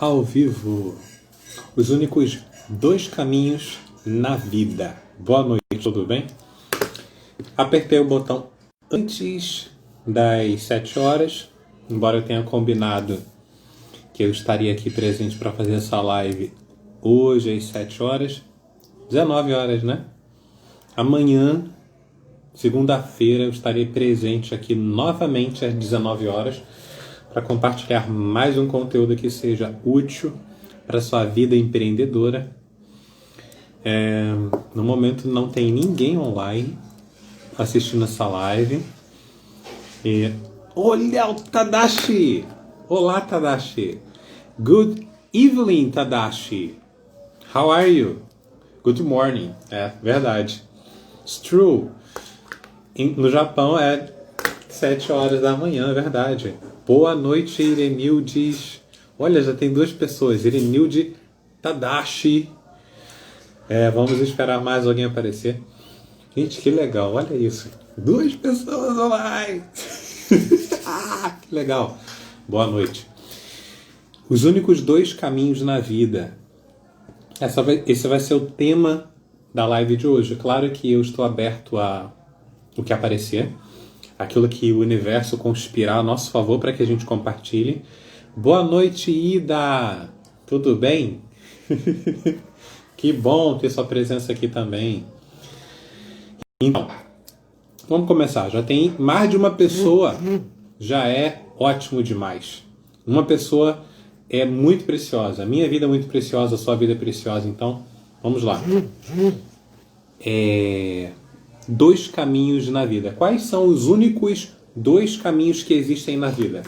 Ao vivo, os únicos dois caminhos na vida. Boa noite, tudo bem? Apertei o botão antes das 7 horas, embora eu tenha combinado que eu estaria aqui presente para fazer essa live hoje às 7 horas, 19 horas, né? Amanhã, segunda-feira, eu estarei presente aqui novamente às 19 horas para compartilhar mais um conteúdo que seja útil para a sua vida empreendedora. No momento não tem ninguém online assistindo essa live. Olha o Tadashi! Olá, Tadashi! Good evening, Tadashi! How are you? Good morning. É verdade. It's true. No Japão é 7 horas da manhã, é verdade. Boa noite, Irenildes. Olha, já tem 2 pessoas. Irenilde, Tadashi. Vamos esperar mais alguém aparecer. Gente, que legal. Olha isso. 2 pessoas online. Que legal. Boa noite. Os únicos 2 caminhos na vida. Esse vai ser o tema da live de hoje. Claro que eu estou aberto a o que aparecer. Aquilo que o universo conspirar a nosso favor para que a gente compartilhe. Boa noite, Ida! Tudo bem? Que bom ter sua presença aqui também. Então, vamos começar. Já tem mais de uma pessoa, já é ótimo demais. Uma pessoa é muito preciosa. A minha vida é muito preciosa, a sua vida é preciosa. Então, vamos lá. 2 caminhos na vida. Quais são os únicos 2 caminhos que existem na vida?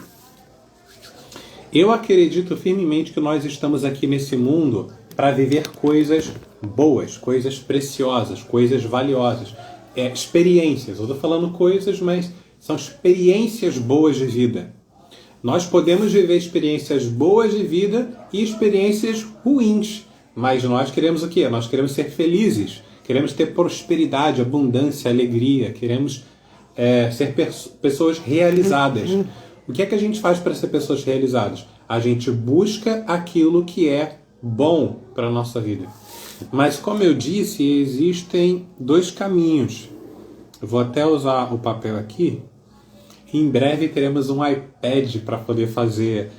Eu acredito firmemente que nós estamos aqui nesse mundo para viver coisas boas, coisas preciosas, coisas valiosas, experiências. Eu estou falando coisas, mas são experiências boas de vida. Nós podemos viver experiências boas de vida e experiências ruins, mas nós queremos o quê? Nós queremos ser felizes. Queremos ter prosperidade, abundância, alegria. Queremos ser pessoas realizadas. O que é que a gente faz para ser pessoas realizadas? A gente busca aquilo que é bom para a nossa vida. Mas, como eu disse, existem 2 caminhos. Eu vou até usar o papel aqui. Em breve teremos um iPad para poder fazer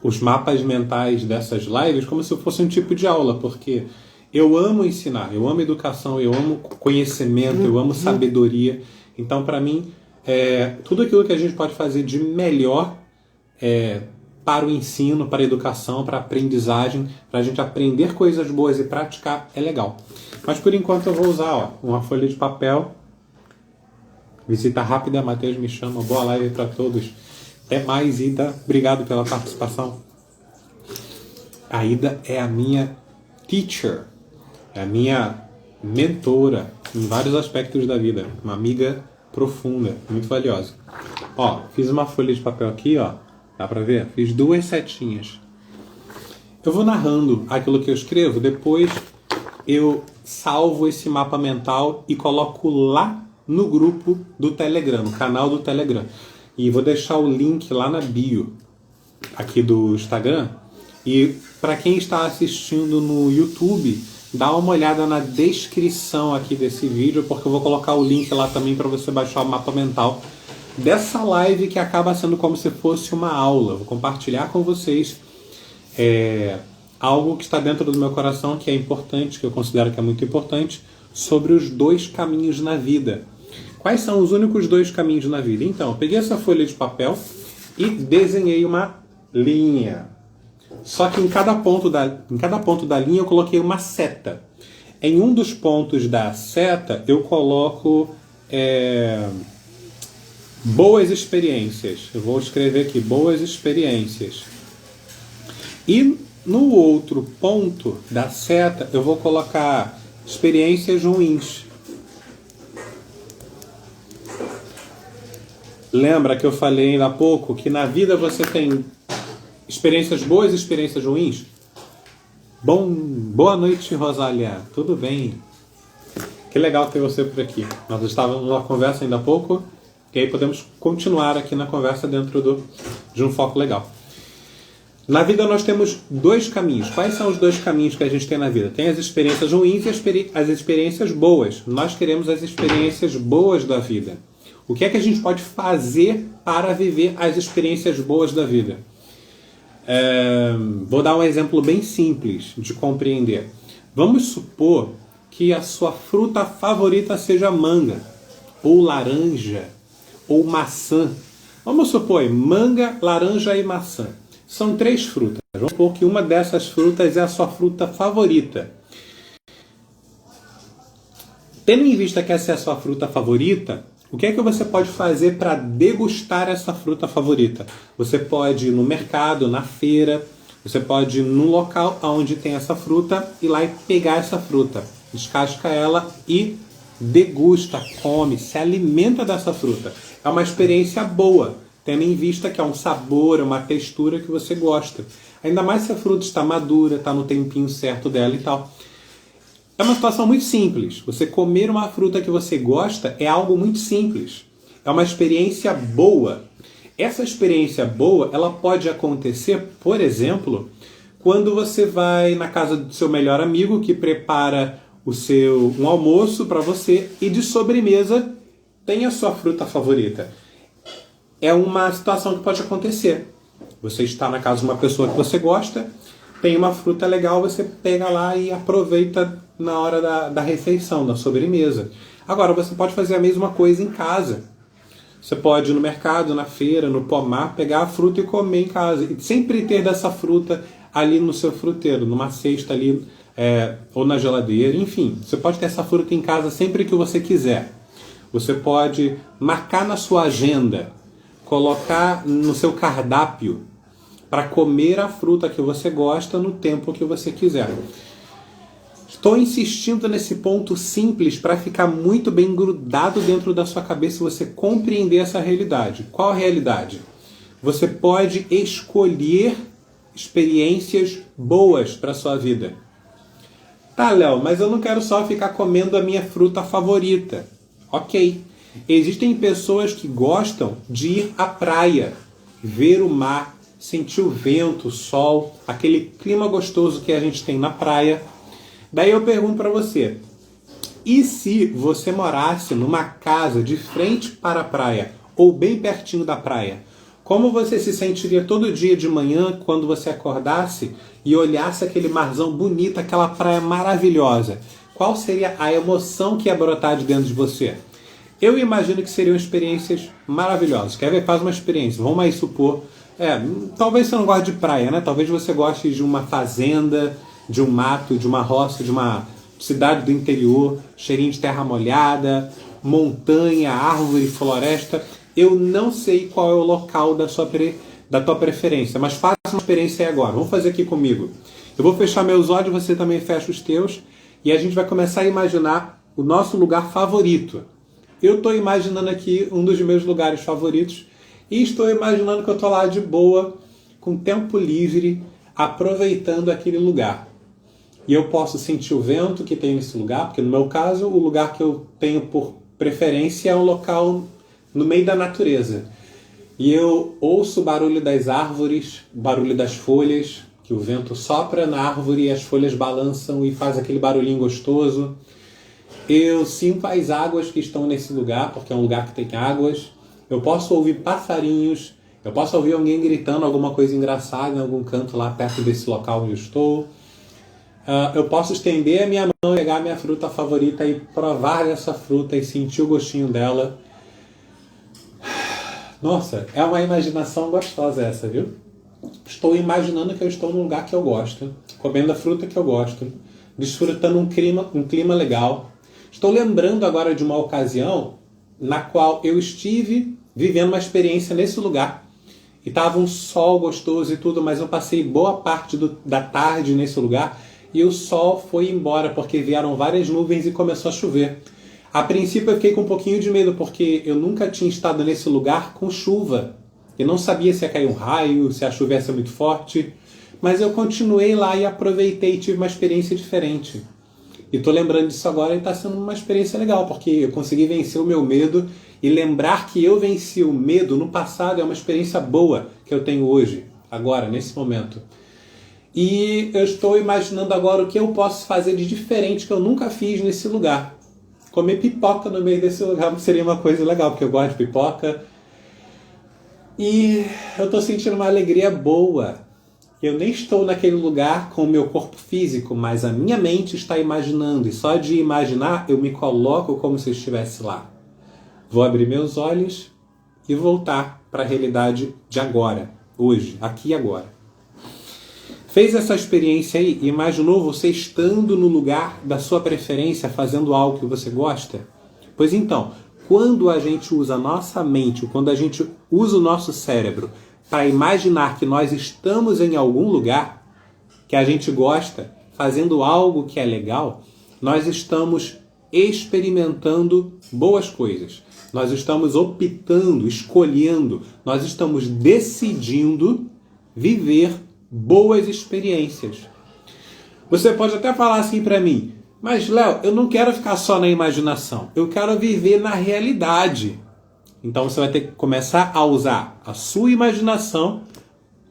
os mapas mentais dessas lives como se fosse um tipo de aula, porque eu amo ensinar, eu amo educação, eu amo conhecimento, eu amo sabedoria. Então, para mim, tudo aquilo que a gente pode fazer de melhor para o ensino, para a educação, para a aprendizagem, para a gente aprender coisas boas e praticar, é legal. Mas, por enquanto, eu vou usar uma folha de papel. Visita rápida, Matheus me chama. Boa live para todos. Até mais, Ida. Obrigado pela participação. A Ida é a minha teacher. É a minha mentora em vários aspectos da vida. Uma amiga profunda, muito valiosa. Ó, fiz uma folha de papel aqui, ó. Dá pra ver? Fiz 2 setinhas. Eu vou narrando aquilo que eu escrevo, depois eu salvo esse mapa mental e coloco lá no grupo do Telegram, no canal do Telegram. E vou deixar o link lá na bio aqui do Instagram. E para quem está assistindo no YouTube, dá uma olhada na descrição aqui desse vídeo, porque eu vou colocar o link lá também para você baixar o mapa mental dessa live que acaba sendo como se fosse uma aula. Vou compartilhar com vocês algo que está dentro do meu coração, que é importante, que eu considero que é muito importante, sobre os 2 caminhos na vida. Quais são os únicos 2 caminhos na vida? Então, eu peguei essa folha de papel e desenhei uma linha. Só que em cada ponto da linha eu coloquei uma seta. Em um dos pontos da seta eu coloco boas experiências. Eu vou escrever aqui, boas experiências. E no outro ponto da seta eu vou colocar experiências ruins. Lembra que eu falei ainda há pouco que na vida você tem experiências boas e experiências ruins? Boa noite, Rosália. Tudo bem? Que legal ter você por aqui. Nós estávamos numa conversa ainda há pouco e aí podemos continuar aqui na conversa dentro de um foco legal. Na vida nós temos dois caminhos. Quais são os dois caminhos que a gente tem na vida? Tem as experiências ruins e as experiências boas. Nós queremos as experiências boas da vida. O que é que a gente pode fazer para viver as experiências boas da vida? Vou dar um exemplo bem simples de compreender. Vamos supor que a sua fruta favorita seja manga, ou laranja, ou maçã. Vamos supor, manga, laranja e maçã. São 3 frutas. Vamos supor que uma dessas frutas é a sua fruta favorita. Tendo em vista que essa é a sua fruta favorita, o que é que você pode fazer para degustar essa fruta favorita? Você pode ir no mercado, na feira, você pode ir no local onde tem essa fruta, ir lá e pegar essa fruta, descasca ela e degusta, come, se alimenta dessa fruta. É uma experiência boa, tendo em vista que é um sabor, uma textura que você gosta. Ainda mais se a fruta está madura, está no tempinho certo dela e tal. É uma situação muito simples. Você comer uma fruta que você gosta é algo muito simples. É uma experiência boa. Essa experiência boa, ela pode acontecer, por exemplo, quando você vai na casa do seu melhor amigo que prepara um almoço para você e de sobremesa tem a sua fruta favorita. É uma situação que pode acontecer. Você está na casa de uma pessoa que você gosta, tem uma fruta legal, você pega lá e aproveita na hora da refeição, da sobremesa. Agora, você pode fazer a mesma coisa em casa. Você pode ir no mercado, na feira, no pomar, pegar a fruta e comer em casa. E sempre ter dessa fruta ali no seu fruteiro, numa cesta ali, ou na geladeira, enfim. Você pode ter essa fruta em casa sempre que você quiser. Você pode marcar na sua agenda, colocar no seu cardápio, para comer a fruta que você gosta no tempo que você quiser. Estou insistindo nesse ponto simples para ficar muito bem grudado dentro da sua cabeça e você compreender essa realidade. Qual a realidade? Você pode escolher experiências boas para a sua vida. Tá, Léo, mas eu não quero só ficar comendo a minha fruta favorita. Ok. Existem pessoas que gostam de ir à praia, ver o mar, sentir o vento, o sol, aquele clima gostoso que a gente tem na praia. Daí eu pergunto para você, e se você morasse numa casa de frente para a praia, ou bem pertinho da praia? Como você se sentiria todo dia de manhã quando você acordasse e olhasse aquele marzão bonito, aquela praia maravilhosa? Qual seria a emoção que ia brotar de dentro de você? Eu imagino que seriam experiências maravilhosas. Quer ver? Faz uma experiência. Vamos aí supor... talvez você não goste de praia, né? Talvez você goste de uma fazenda, de um mato, de uma roça, de uma cidade do interior, cheirinho de terra molhada, montanha, árvore, floresta. Eu não sei qual é o local da tua preferência, mas faça uma experiência aí agora. Vamos fazer aqui comigo. Eu vou fechar meus olhos, você também fecha os teus, e a gente vai começar a imaginar o nosso lugar favorito. Eu estou imaginando aqui um dos meus lugares favoritos e estou imaginando que eu estou lá de boa, com tempo livre, aproveitando aquele lugar. E eu posso sentir o vento que tem nesse lugar, porque no meu caso, o lugar que eu tenho por preferência é um local no meio da natureza. E eu ouço o barulho das árvores, o barulho das folhas, que o vento sopra na árvore e as folhas balançam e faz aquele barulhinho gostoso. Eu sinto as águas que estão nesse lugar, porque é um lugar que tem águas. Eu posso ouvir passarinhos, eu posso ouvir alguém gritando alguma coisa engraçada em algum canto lá perto desse local onde eu estou. Eu posso estender a minha mão, pegar a minha fruta favorita e provar dessa fruta e sentir o gostinho dela. Nossa, é uma imaginação gostosa essa, viu? Estou imaginando que eu estou num lugar que eu gosto, comendo a fruta que eu gosto, desfrutando um clima legal. Estou lembrando agora de uma ocasião na qual eu estive vivendo uma experiência nesse lugar. E estava um sol gostoso e tudo, mas eu passei boa parte da tarde nesse lugar e o sol foi embora porque vieram várias nuvens e começou a chover. A princípio eu fiquei com um pouquinho de medo porque eu nunca tinha estado nesse lugar com chuva. Eu não sabia se ia cair um raio, se a chuva ia ser muito forte, mas eu continuei lá e aproveitei e tive uma experiência diferente. E estou lembrando disso agora e está sendo uma experiência legal, porque eu consegui vencer o meu medo e lembrar que eu venci o medo no passado é uma experiência boa que eu tenho hoje. agora, nesse momento. E eu estou imaginando agora o que eu posso fazer de diferente que eu nunca fiz nesse lugar. Comer pipoca no meio desse lugar seria uma coisa legal, porque eu gosto de pipoca. E eu estou sentindo uma alegria boa. Eu nem estou naquele lugar com o meu corpo físico, mas a minha mente está imaginando. E só de imaginar, eu me coloco como se eu estivesse lá. Vou abrir meus olhos e voltar para a realidade de agora, hoje, aqui e agora. Fez essa experiência aí? Imaginou você estando no lugar da sua preferência, fazendo algo que você gosta? Pois então, quando a gente usa a nossa mente, quando a gente usa o nosso cérebro para imaginar que nós estamos em algum lugar que a gente gosta, fazendo algo que é legal, nós estamos experimentando boas coisas. Nós estamos optando, escolhendo, nós estamos decidindo viver boas experiências. Você pode até falar assim para mim, mas Léo, eu não quero ficar só na imaginação, eu quero viver na realidade. Então você vai ter que começar a usar a sua imaginação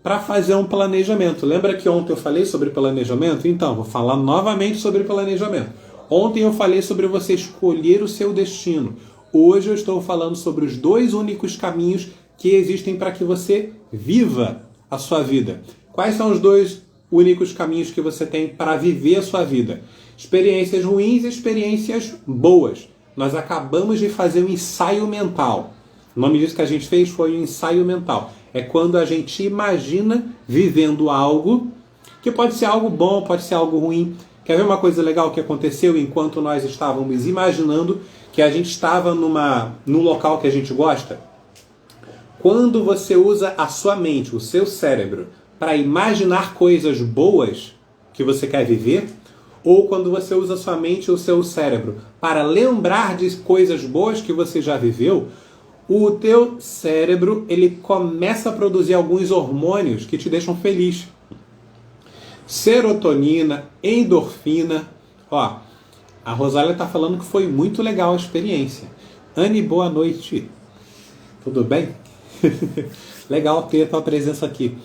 para fazer um planejamento. Lembra que ontem eu falei sobre planejamento? Então, vou falar novamente sobre planejamento. Ontem eu falei sobre você escolher o seu destino. Hoje eu estou falando sobre os 2 únicos caminhos que existem para que você viva a sua vida. Quais são os 2 únicos caminhos que você tem para viver a sua vida? Experiências ruins e experiências boas. Nós acabamos de fazer um ensaio mental. O nome disso que a gente fez foi um ensaio mental. É quando a gente imagina vivendo algo que pode ser algo bom, pode ser algo ruim. Quer ver uma coisa legal que aconteceu enquanto nós estávamos imaginando que a gente estava num local que a gente gosta? Quando você usa a sua mente, o seu cérebro, para imaginar coisas boas que você quer viver, ou quando você usa a sua mente e o seu cérebro para lembrar de coisas boas que você já viveu, o teu cérebro ele começa a produzir alguns hormônios que te deixam feliz. Serotonina, endorfina. Ó, a Rosália está falando que foi muito legal a experiência. Anne, boa noite. Tudo bem? Legal ter a tua presença aqui.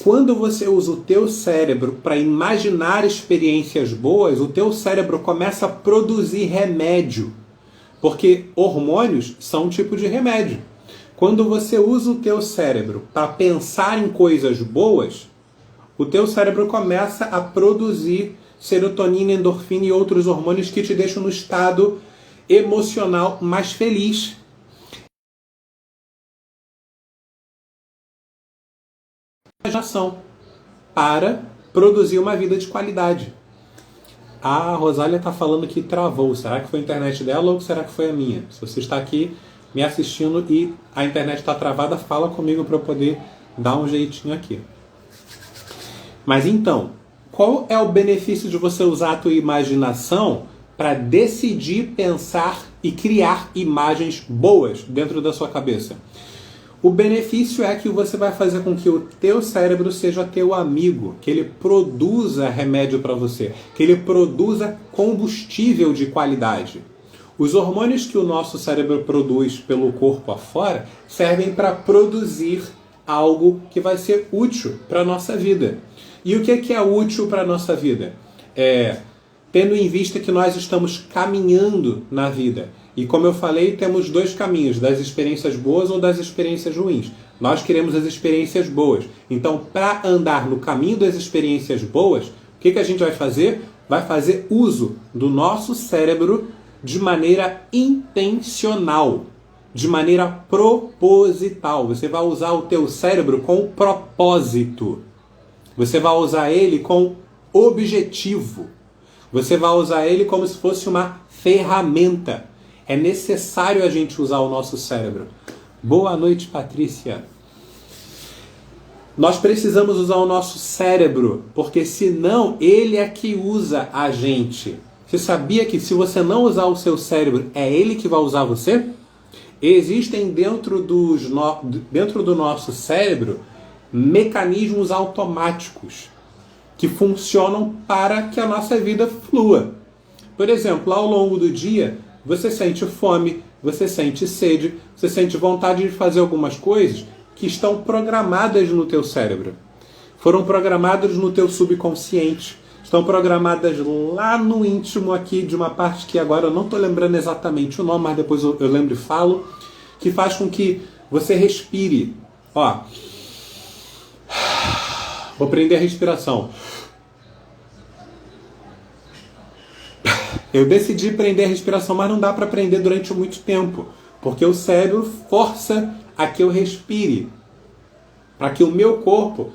Quando você usa o teu cérebro para imaginar experiências boas, o teu cérebro começa a produzir remédio. Porque hormônios são um tipo de remédio. Quando você usa o teu cérebro para pensar em coisas boas, o teu cérebro começa a produzir serotonina, endorfina e outros hormônios que te deixam no estado emocional mais feliz. Imaginação para produzir uma vida de qualidade. A Rosália está falando que travou. Será que foi a internet dela ou será que foi a minha? Se você está aqui me assistindo e a internet está travada, fala comigo para eu poder dar um jeitinho aqui. Mas então, qual é o benefício de você usar a tua imaginação para decidir, pensar e criar imagens boas dentro da sua cabeça? O benefício é que você vai fazer com que o teu cérebro seja teu amigo, que ele produza remédio para você, que ele produza combustível de qualidade. Os hormônios que o nosso cérebro produz pelo corpo afora servem para produzir algo que vai ser útil para a nossa vida. E o que é útil para a nossa vida? Tendo em vista que nós estamos caminhando na vida. E como eu falei, temos 2 caminhos, das experiências boas ou das experiências ruins. Nós queremos as experiências boas. Então, para andar no caminho das experiências boas, o que a gente vai fazer? Vai fazer uso do nosso cérebro de maneira intencional, de maneira proposital. Você vai usar o teu cérebro com propósito. Você vai usar ele com objetivo. Você vai usar ele como se fosse uma ferramenta. É necessário a gente usar o nosso cérebro. Boa noite, Patrícia. Nós precisamos usar o nosso cérebro, porque senão ele é que usa a gente. Você sabia que se você não usar o seu cérebro, é ele que vai usar você? Existem dentro do nosso cérebro mecanismos automáticos que funcionam para que a nossa vida flua. Por exemplo, ao longo do dia, você sente fome, você sente sede, você sente vontade de fazer algumas coisas que estão programadas no teu cérebro. Foram programadas no teu subconsciente. Estão programadas lá no íntimo aqui de uma parte que agora eu não estou lembrando exatamente o nome, mas depois eu lembro e falo, que faz com que você respire. Ó, vou prender a respiração. Eu decidi prender a respiração, mas não dá para prender durante muito tempo, porque o cérebro força a que eu respire, para que o meu corpo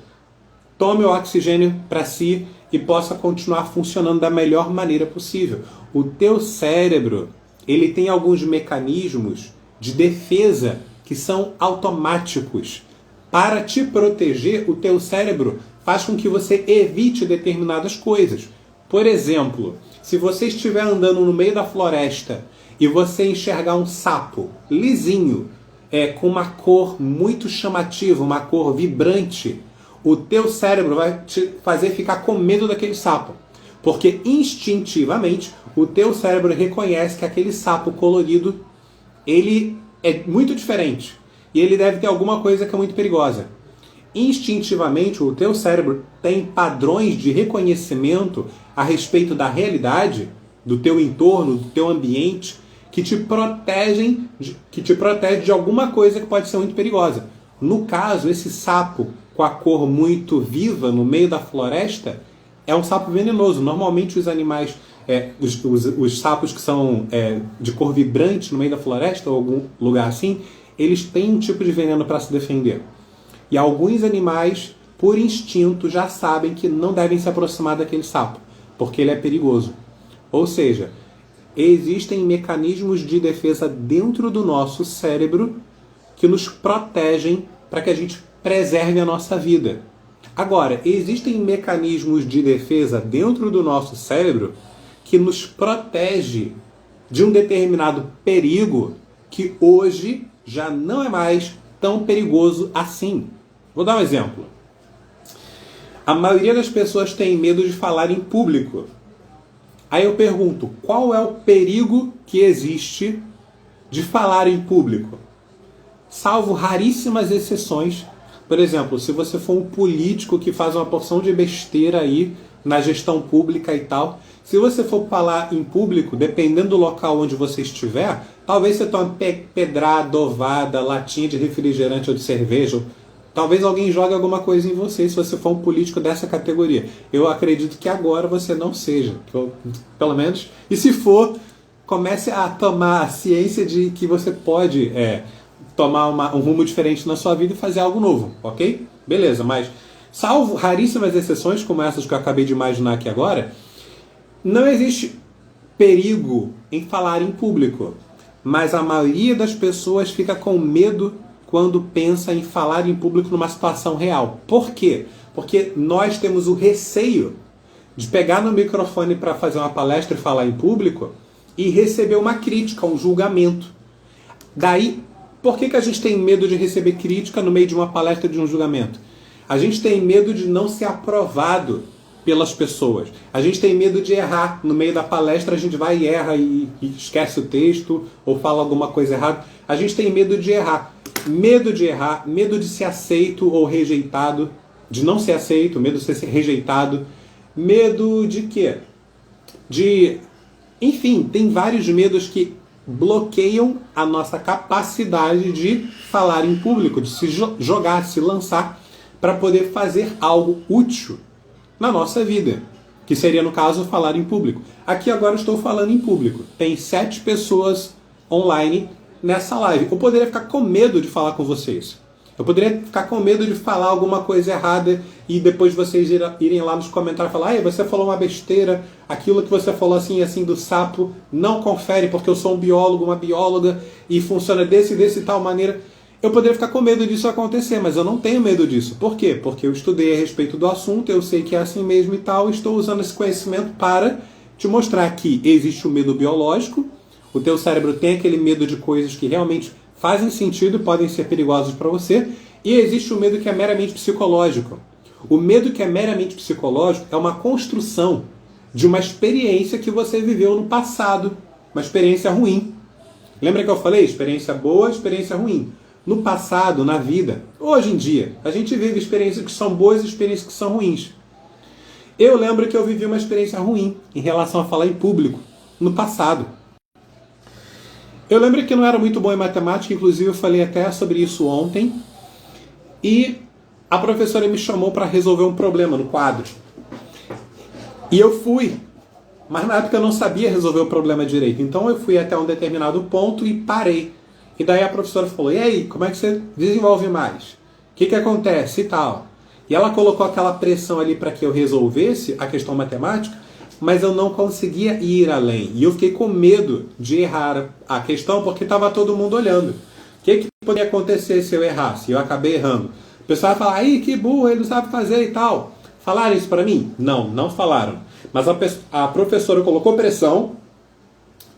tome o oxigênio para si e possa continuar funcionando da melhor maneira possível. O teu cérebro, ele tem alguns mecanismos de defesa que são automáticos. Para te proteger, o teu cérebro faz com que você evite determinadas coisas. Por exemplo, se você estiver andando no meio da floresta e você enxergar um sapo lisinho, com uma cor muito chamativa, uma cor vibrante, o teu cérebro vai te fazer ficar com medo daquele sapo. Porque instintivamente o teu cérebro reconhece que aquele sapo colorido, ele é muito diferente. E ele deve ter alguma coisa que é muito perigosa. Instintivamente o teu cérebro tem padrões de reconhecimento a respeito da realidade, do teu entorno, do teu ambiente, que te protege de alguma coisa que pode ser muito perigosa. No caso, esse sapo com a cor muito viva no meio da floresta é um sapo venenoso. Normalmente os animais, os sapos que são de cor vibrante no meio da floresta ou algum lugar assim, eles têm um tipo de veneno para se defender. E alguns animais, por instinto, já sabem que não devem se aproximar daquele sapo, porque ele é perigoso. Ou seja, existem mecanismos de defesa dentro do nosso cérebro que nos protegem para que a gente preserve a nossa vida. Agora, existem mecanismos de defesa dentro do nosso cérebro que nos protege de um determinado perigo que hoje já não é mais tão perigoso assim. Vou dar um exemplo. A maioria das pessoas tem medo de falar em público. Aí eu pergunto, qual é o perigo que existe de falar em público? Salvo raríssimas exceções. Por exemplo, se você for um político que faz uma porção de besteira aí na gestão pública e tal, se você for falar em público, dependendo do local onde você estiver, talvez você tome pedrada, ovada, latinha de refrigerante ou de cerveja. Talvez alguém jogue alguma coisa em você se você for um político dessa categoria. Eu acredito que agora você não seja, pelo menos. E se for, comece a tomar a ciência de que você pode tomar um rumo diferente na sua vida e fazer algo novo, ok? Beleza, mas salvo raríssimas exceções como essas que eu acabei de imaginar aqui agora, não existe perigo em falar em público. Mas a maioria das pessoas fica com medo quando pensa em falar em público numa situação real. Por quê? Porque nós temos o receio de pegar no microfone para fazer uma palestra e falar em público e receber uma crítica, um julgamento. Daí, por que a gente tem medo de receber crítica no meio de uma palestra, de um julgamento? A gente tem medo de não ser aprovado pelas pessoas. A gente tem medo de errar. No meio da palestra a gente vai e erra e esquece o texto ou fala alguma coisa errada. A gente tem medo de errar. Medo de errar, medo de ser aceito ou rejeitado, de não ser aceito, medo de ser rejeitado, medo de quê? Enfim, tem vários medos que bloqueiam a nossa capacidade de falar em público, de se jogar, se lançar para poder fazer algo útil na nossa vida, que seria, no caso, falar em público. Aqui agora eu estou falando em público. Tem 7 pessoas online nessa live. Eu poderia ficar com medo de falar com vocês. Eu poderia ficar com medo de falar alguma coisa errada e depois vocês irem lá nos comentários e falar: você falou uma besteira, aquilo que você falou assim assim do sapo, não confere porque eu sou um biólogo, uma bióloga e funciona desse e tal maneira. Eu poderia ficar com medo disso acontecer, mas eu não tenho medo disso. Por quê? Porque eu estudei a respeito do assunto, eu sei que é assim mesmo e tal, e estou usando esse conhecimento para te mostrar que existe o medo biológico. O teu cérebro tem aquele medo de coisas que realmente fazem sentido e podem ser perigosas para você. E existe o medo que é meramente psicológico. O medo que é meramente psicológico é uma construção de uma experiência que você viveu no passado. Uma experiência ruim. Lembra que eu falei? Experiência boa, experiência ruim. No passado, na vida, hoje em dia, a gente vive experiências que são boas e experiências que são ruins. Eu lembro que eu vivi uma experiência ruim em relação a falar em público no passado. Eu lembro que não era muito bom em matemática, inclusive eu falei até sobre isso ontem, e a professora me chamou para resolver um problema no quadro. E eu fui, mas na época eu não sabia resolver o problema direito, então eu fui até um determinado ponto e parei. E daí a professora falou, e aí, como é que você desenvolve mais? O que acontece e tal? E ela colocou aquela pressão ali para que eu resolvesse a questão matemática, mas eu não conseguia ir além. E eu fiquei com medo de errar a questão, porque estava todo mundo olhando. O que poderia acontecer se eu errasse? Eu acabei errando. O pessoal vai falar, aí, que burro, ele não sabe fazer e tal. Falaram isso para mim? Não, não falaram. Mas a professora colocou pressão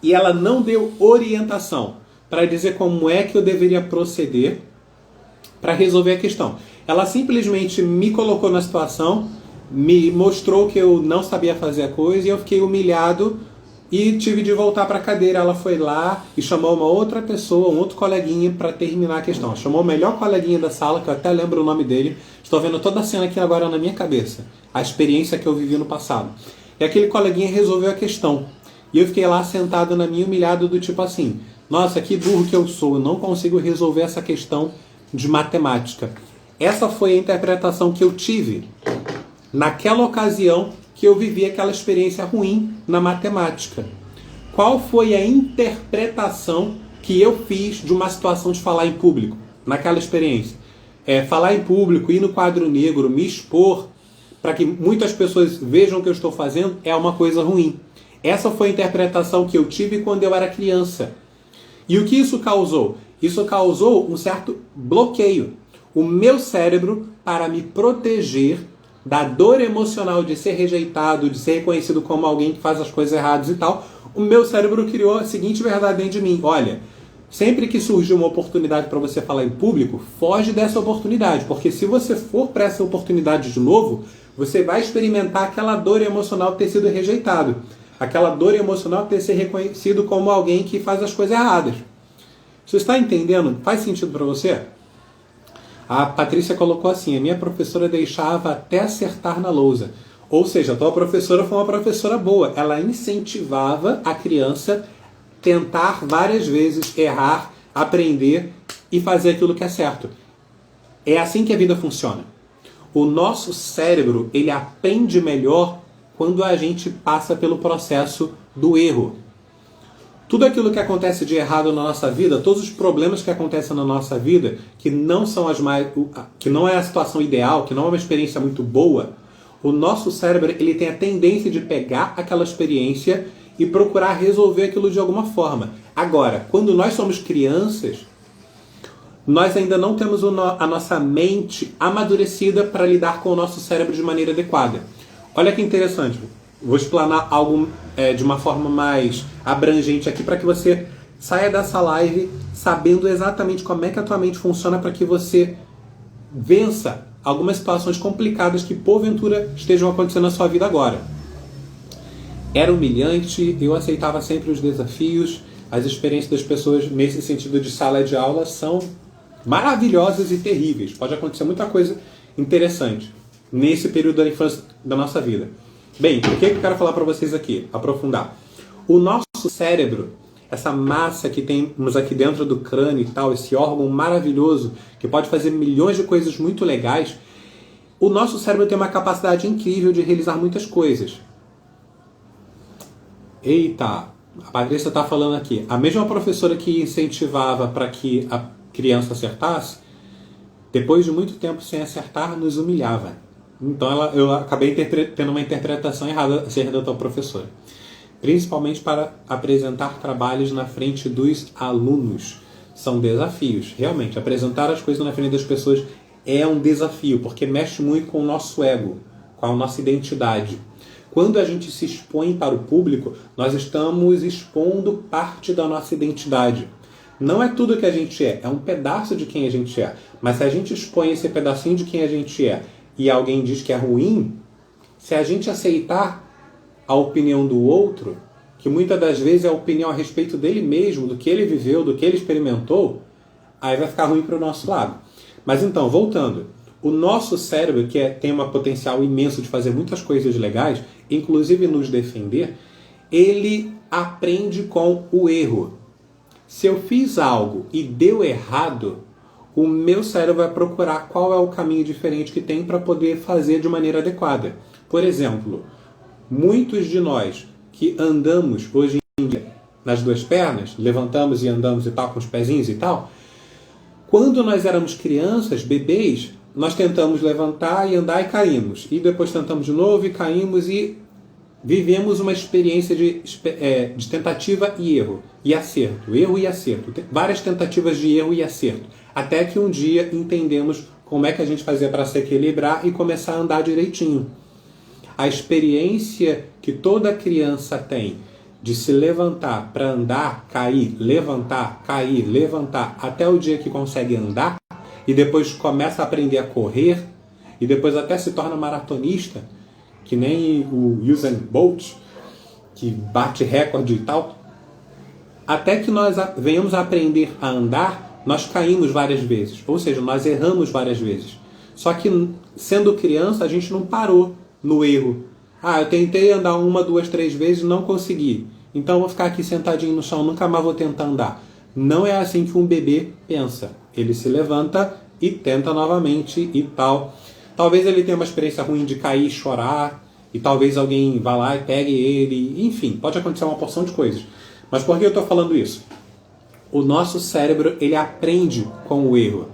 e ela não deu orientação para dizer como é que eu deveria proceder para resolver a questão. Ela simplesmente me colocou na situação, me mostrou que eu não sabia fazer a coisa e eu fiquei humilhado e tive de voltar para a cadeira. Ela foi lá e chamou uma outra pessoa, um outro coleguinha para terminar a questão. Chamou o melhor coleguinha da sala, que eu até lembro o nome dele. Estou vendo toda a cena aqui agora na minha cabeça. A experiência que eu vivi no passado. E aquele coleguinha resolveu a questão. E eu fiquei lá sentado na minha, humilhado do tipo assim, nossa, que burro que eu sou, eu não consigo resolver essa questão de matemática. Essa foi a interpretação que eu tive naquela ocasião que eu vivi aquela experiência ruim na matemática. Qual foi a interpretação que eu fiz de uma situação de falar em público, naquela experiência? Falar em público, ir no quadro negro, me expor, para que muitas pessoas vejam o que eu estou fazendo, é uma coisa ruim. Essa foi a interpretação que eu tive quando eu era criança. E o que isso causou? Isso causou um certo bloqueio. O meu cérebro, para me proteger da dor emocional de ser rejeitado, de ser reconhecido como alguém que faz as coisas erradas e tal, o meu cérebro criou a seguinte verdade dentro de mim. Olha, sempre que surgir uma oportunidade para você falar em público, foge dessa oportunidade. Porque se você for para essa oportunidade de novo, você vai experimentar aquela dor emocional de ter sido rejeitado. Aquela dor emocional de ter sido reconhecido como alguém que faz as coisas erradas. Você está entendendo? Faz sentido para você? A Patrícia colocou assim, a minha professora deixava até acertar na lousa. Ou seja, a tua professora foi uma professora boa. Ela incentivava a criança a tentar várias vezes, errar, aprender e fazer aquilo que é certo. É assim que a vida funciona. O nosso cérebro, ele aprende melhor quando a gente passa pelo processo do erro. Tudo aquilo que acontece de errado na nossa vida, todos os problemas que acontecem na nossa vida, que não são que não é a situação ideal, que não é uma experiência muito boa, o nosso cérebro ele tem a tendência de pegar aquela experiência e procurar resolver aquilo de alguma forma. Agora, quando nós somos crianças, nós ainda não temos a nossa mente amadurecida para lidar com o nosso cérebro de maneira adequada. Olha que interessante. Vou explanar algo de uma forma mais abrangente aqui para que você saia dessa live sabendo exatamente como é que a tua mente funciona para que você vença algumas situações complicadas que porventura estejam acontecendo na sua vida agora. Era humilhante, eu aceitava sempre os desafios, as experiências das pessoas nesse sentido de sala de aula são maravilhosas e terríveis. Pode acontecer muita coisa interessante nesse período da infância da nossa vida. Bem, o que eu quero falar para vocês aqui? Aprofundar. O nosso cérebro, essa massa que temos aqui dentro do crânio e tal, esse órgão maravilhoso que pode fazer milhões de coisas muito legais, o nosso cérebro tem uma capacidade incrível de realizar muitas coisas. Eita, a Patrícia está falando aqui. A mesma professora que incentivava para que a criança acertasse, depois de muito tempo sem acertar, nos humilhava. Então eu acabei tendo uma interpretação errada acerca da tua professora. Principalmente para apresentar trabalhos na frente dos alunos. São desafios. Realmente, apresentar as coisas na frente das pessoas é um desafio, porque mexe muito com o nosso ego, com a nossa identidade. Quando a gente se expõe para o público, nós estamos expondo parte da nossa identidade. Não é tudo que a gente é um pedaço de quem a gente é. Mas se a gente expõe esse pedacinho de quem a gente é e alguém diz que é ruim, se a gente aceitar a opinião do outro, que muitas das vezes é a opinião a respeito dele mesmo, do que ele viveu, do que ele experimentou, aí vai ficar ruim para o nosso lado. Mas então, voltando, o nosso cérebro, que tem um potencial imenso de fazer muitas coisas legais, inclusive nos defender, ele aprende com o erro. Se eu fiz algo e deu errado, o meu cérebro vai procurar qual é o caminho diferente que tem para poder fazer de maneira adequada. Por exemplo, muitos de nós que andamos hoje em dia nas duas pernas, levantamos e andamos e tal, com os pezinhos e tal, quando nós éramos crianças, bebês, nós tentamos levantar e andar e caímos. E depois tentamos de novo e caímos e vivemos uma experiência de tentativa e erro. E acerto. Erro e acerto. Várias tentativas de erro e acerto. Até que um dia entendemos como é que a gente fazia para se equilibrar e começar a andar direitinho. A experiência que toda criança tem de se levantar para andar, cair, levantar, até o dia que consegue andar, e depois começa a aprender a correr, e depois até se torna maratonista, que nem o Usain Bolt, que bate recorde e tal. Até que nós venhamos a aprender a andar, nós caímos várias vezes, ou seja, nós erramos várias vezes. Só que, sendo criança, a gente não parou no erro. Eu tentei andar 1, 2, 3 vezes e não consegui. Então eu vou ficar aqui sentadinho no chão, nunca mais vou tentar andar. Não é assim que um bebê pensa. Ele se levanta e tenta novamente e tal. Talvez ele tenha uma experiência ruim de cair e chorar, e talvez alguém vá lá e pegue ele. Enfim, pode acontecer uma porção de coisas. Mas por que eu estou falando isso? O nosso cérebro, ele aprende com o erro.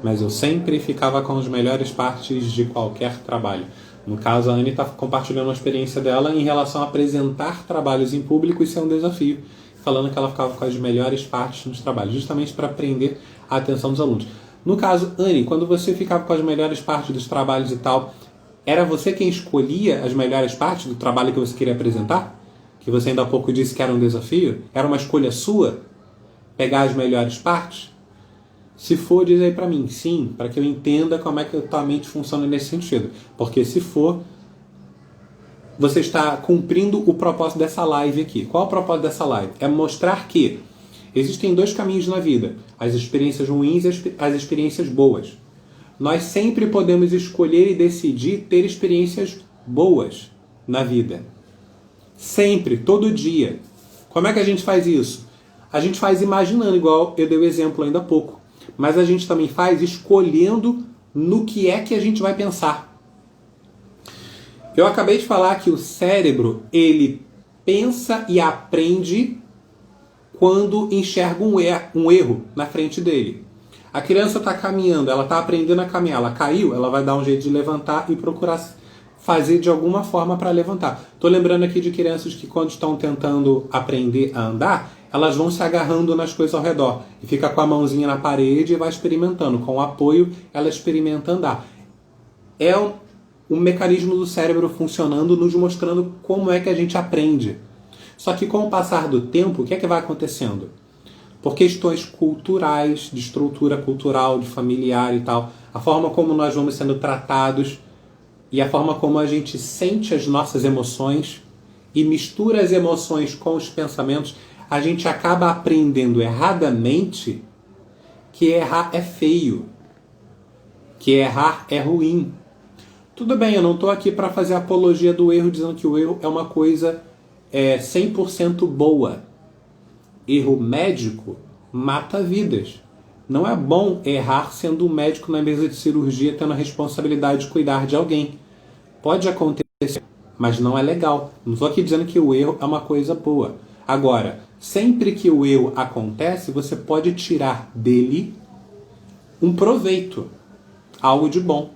Mas eu sempre ficava com as melhores partes de qualquer trabalho. No caso, a Anne está compartilhando a experiência dela em relação a apresentar trabalhos em público e ser um desafio. Falando que ela ficava com as melhores partes nos trabalhos, justamente para prender a atenção dos alunos. No caso, Anne, quando você ficava com as melhores partes dos trabalhos e tal, era você quem escolhia as melhores partes do trabalho que você queria apresentar? Que você ainda há pouco disse que era um desafio? Era uma escolha sua? Pegar as melhores partes? Se for, diz aí para mim, sim, para que eu entenda como é que a tua mente funciona nesse sentido. Porque se for, você está cumprindo o propósito dessa live aqui. Qual é o propósito dessa live? É mostrar que existem 2 caminhos na vida. As experiências ruins e as experiências boas. Nós sempre podemos escolher e decidir ter experiências boas na vida. Sempre, todo dia. Como é que a gente faz isso? A gente faz imaginando, igual eu dei o exemplo ainda há pouco. Mas a gente também faz escolhendo no que é que a gente vai pensar. Eu acabei de falar que o cérebro, ele pensa e aprende quando enxerga um erro na frente dele. A criança está caminhando, ela está aprendendo a caminhar, ela caiu, ela vai dar um jeito de levantar e procurar fazer de alguma forma para levantar. Estou lembrando aqui de crianças que quando estão tentando aprender a andar, elas vão se agarrando nas coisas ao redor. E fica com a mãozinha na parede e vai experimentando. Com o apoio, ela experimenta andar. É um mecanismo do cérebro funcionando, nos mostrando como é que a gente aprende. Só que com o passar do tempo, o que é que vai acontecendo? Por questões culturais, de estrutura cultural, de familiar e tal, a forma como nós vamos sendo tratados e a forma como a gente sente as nossas emoções e mistura as emoções com os pensamentos, a gente acaba aprendendo erradamente que errar é feio, que errar é ruim. Tudo bem, eu não estou aqui para fazer apologia do erro, dizendo que o erro é uma coisa 100% boa. Erro médico mata vidas. Não é bom errar sendo um médico na mesa de cirurgia tendo a responsabilidade de cuidar de alguém. Pode acontecer, mas não é legal. Não estou aqui dizendo que o erro é uma coisa boa. Agora, sempre que o erro acontece, você pode tirar dele um proveito, algo de bom.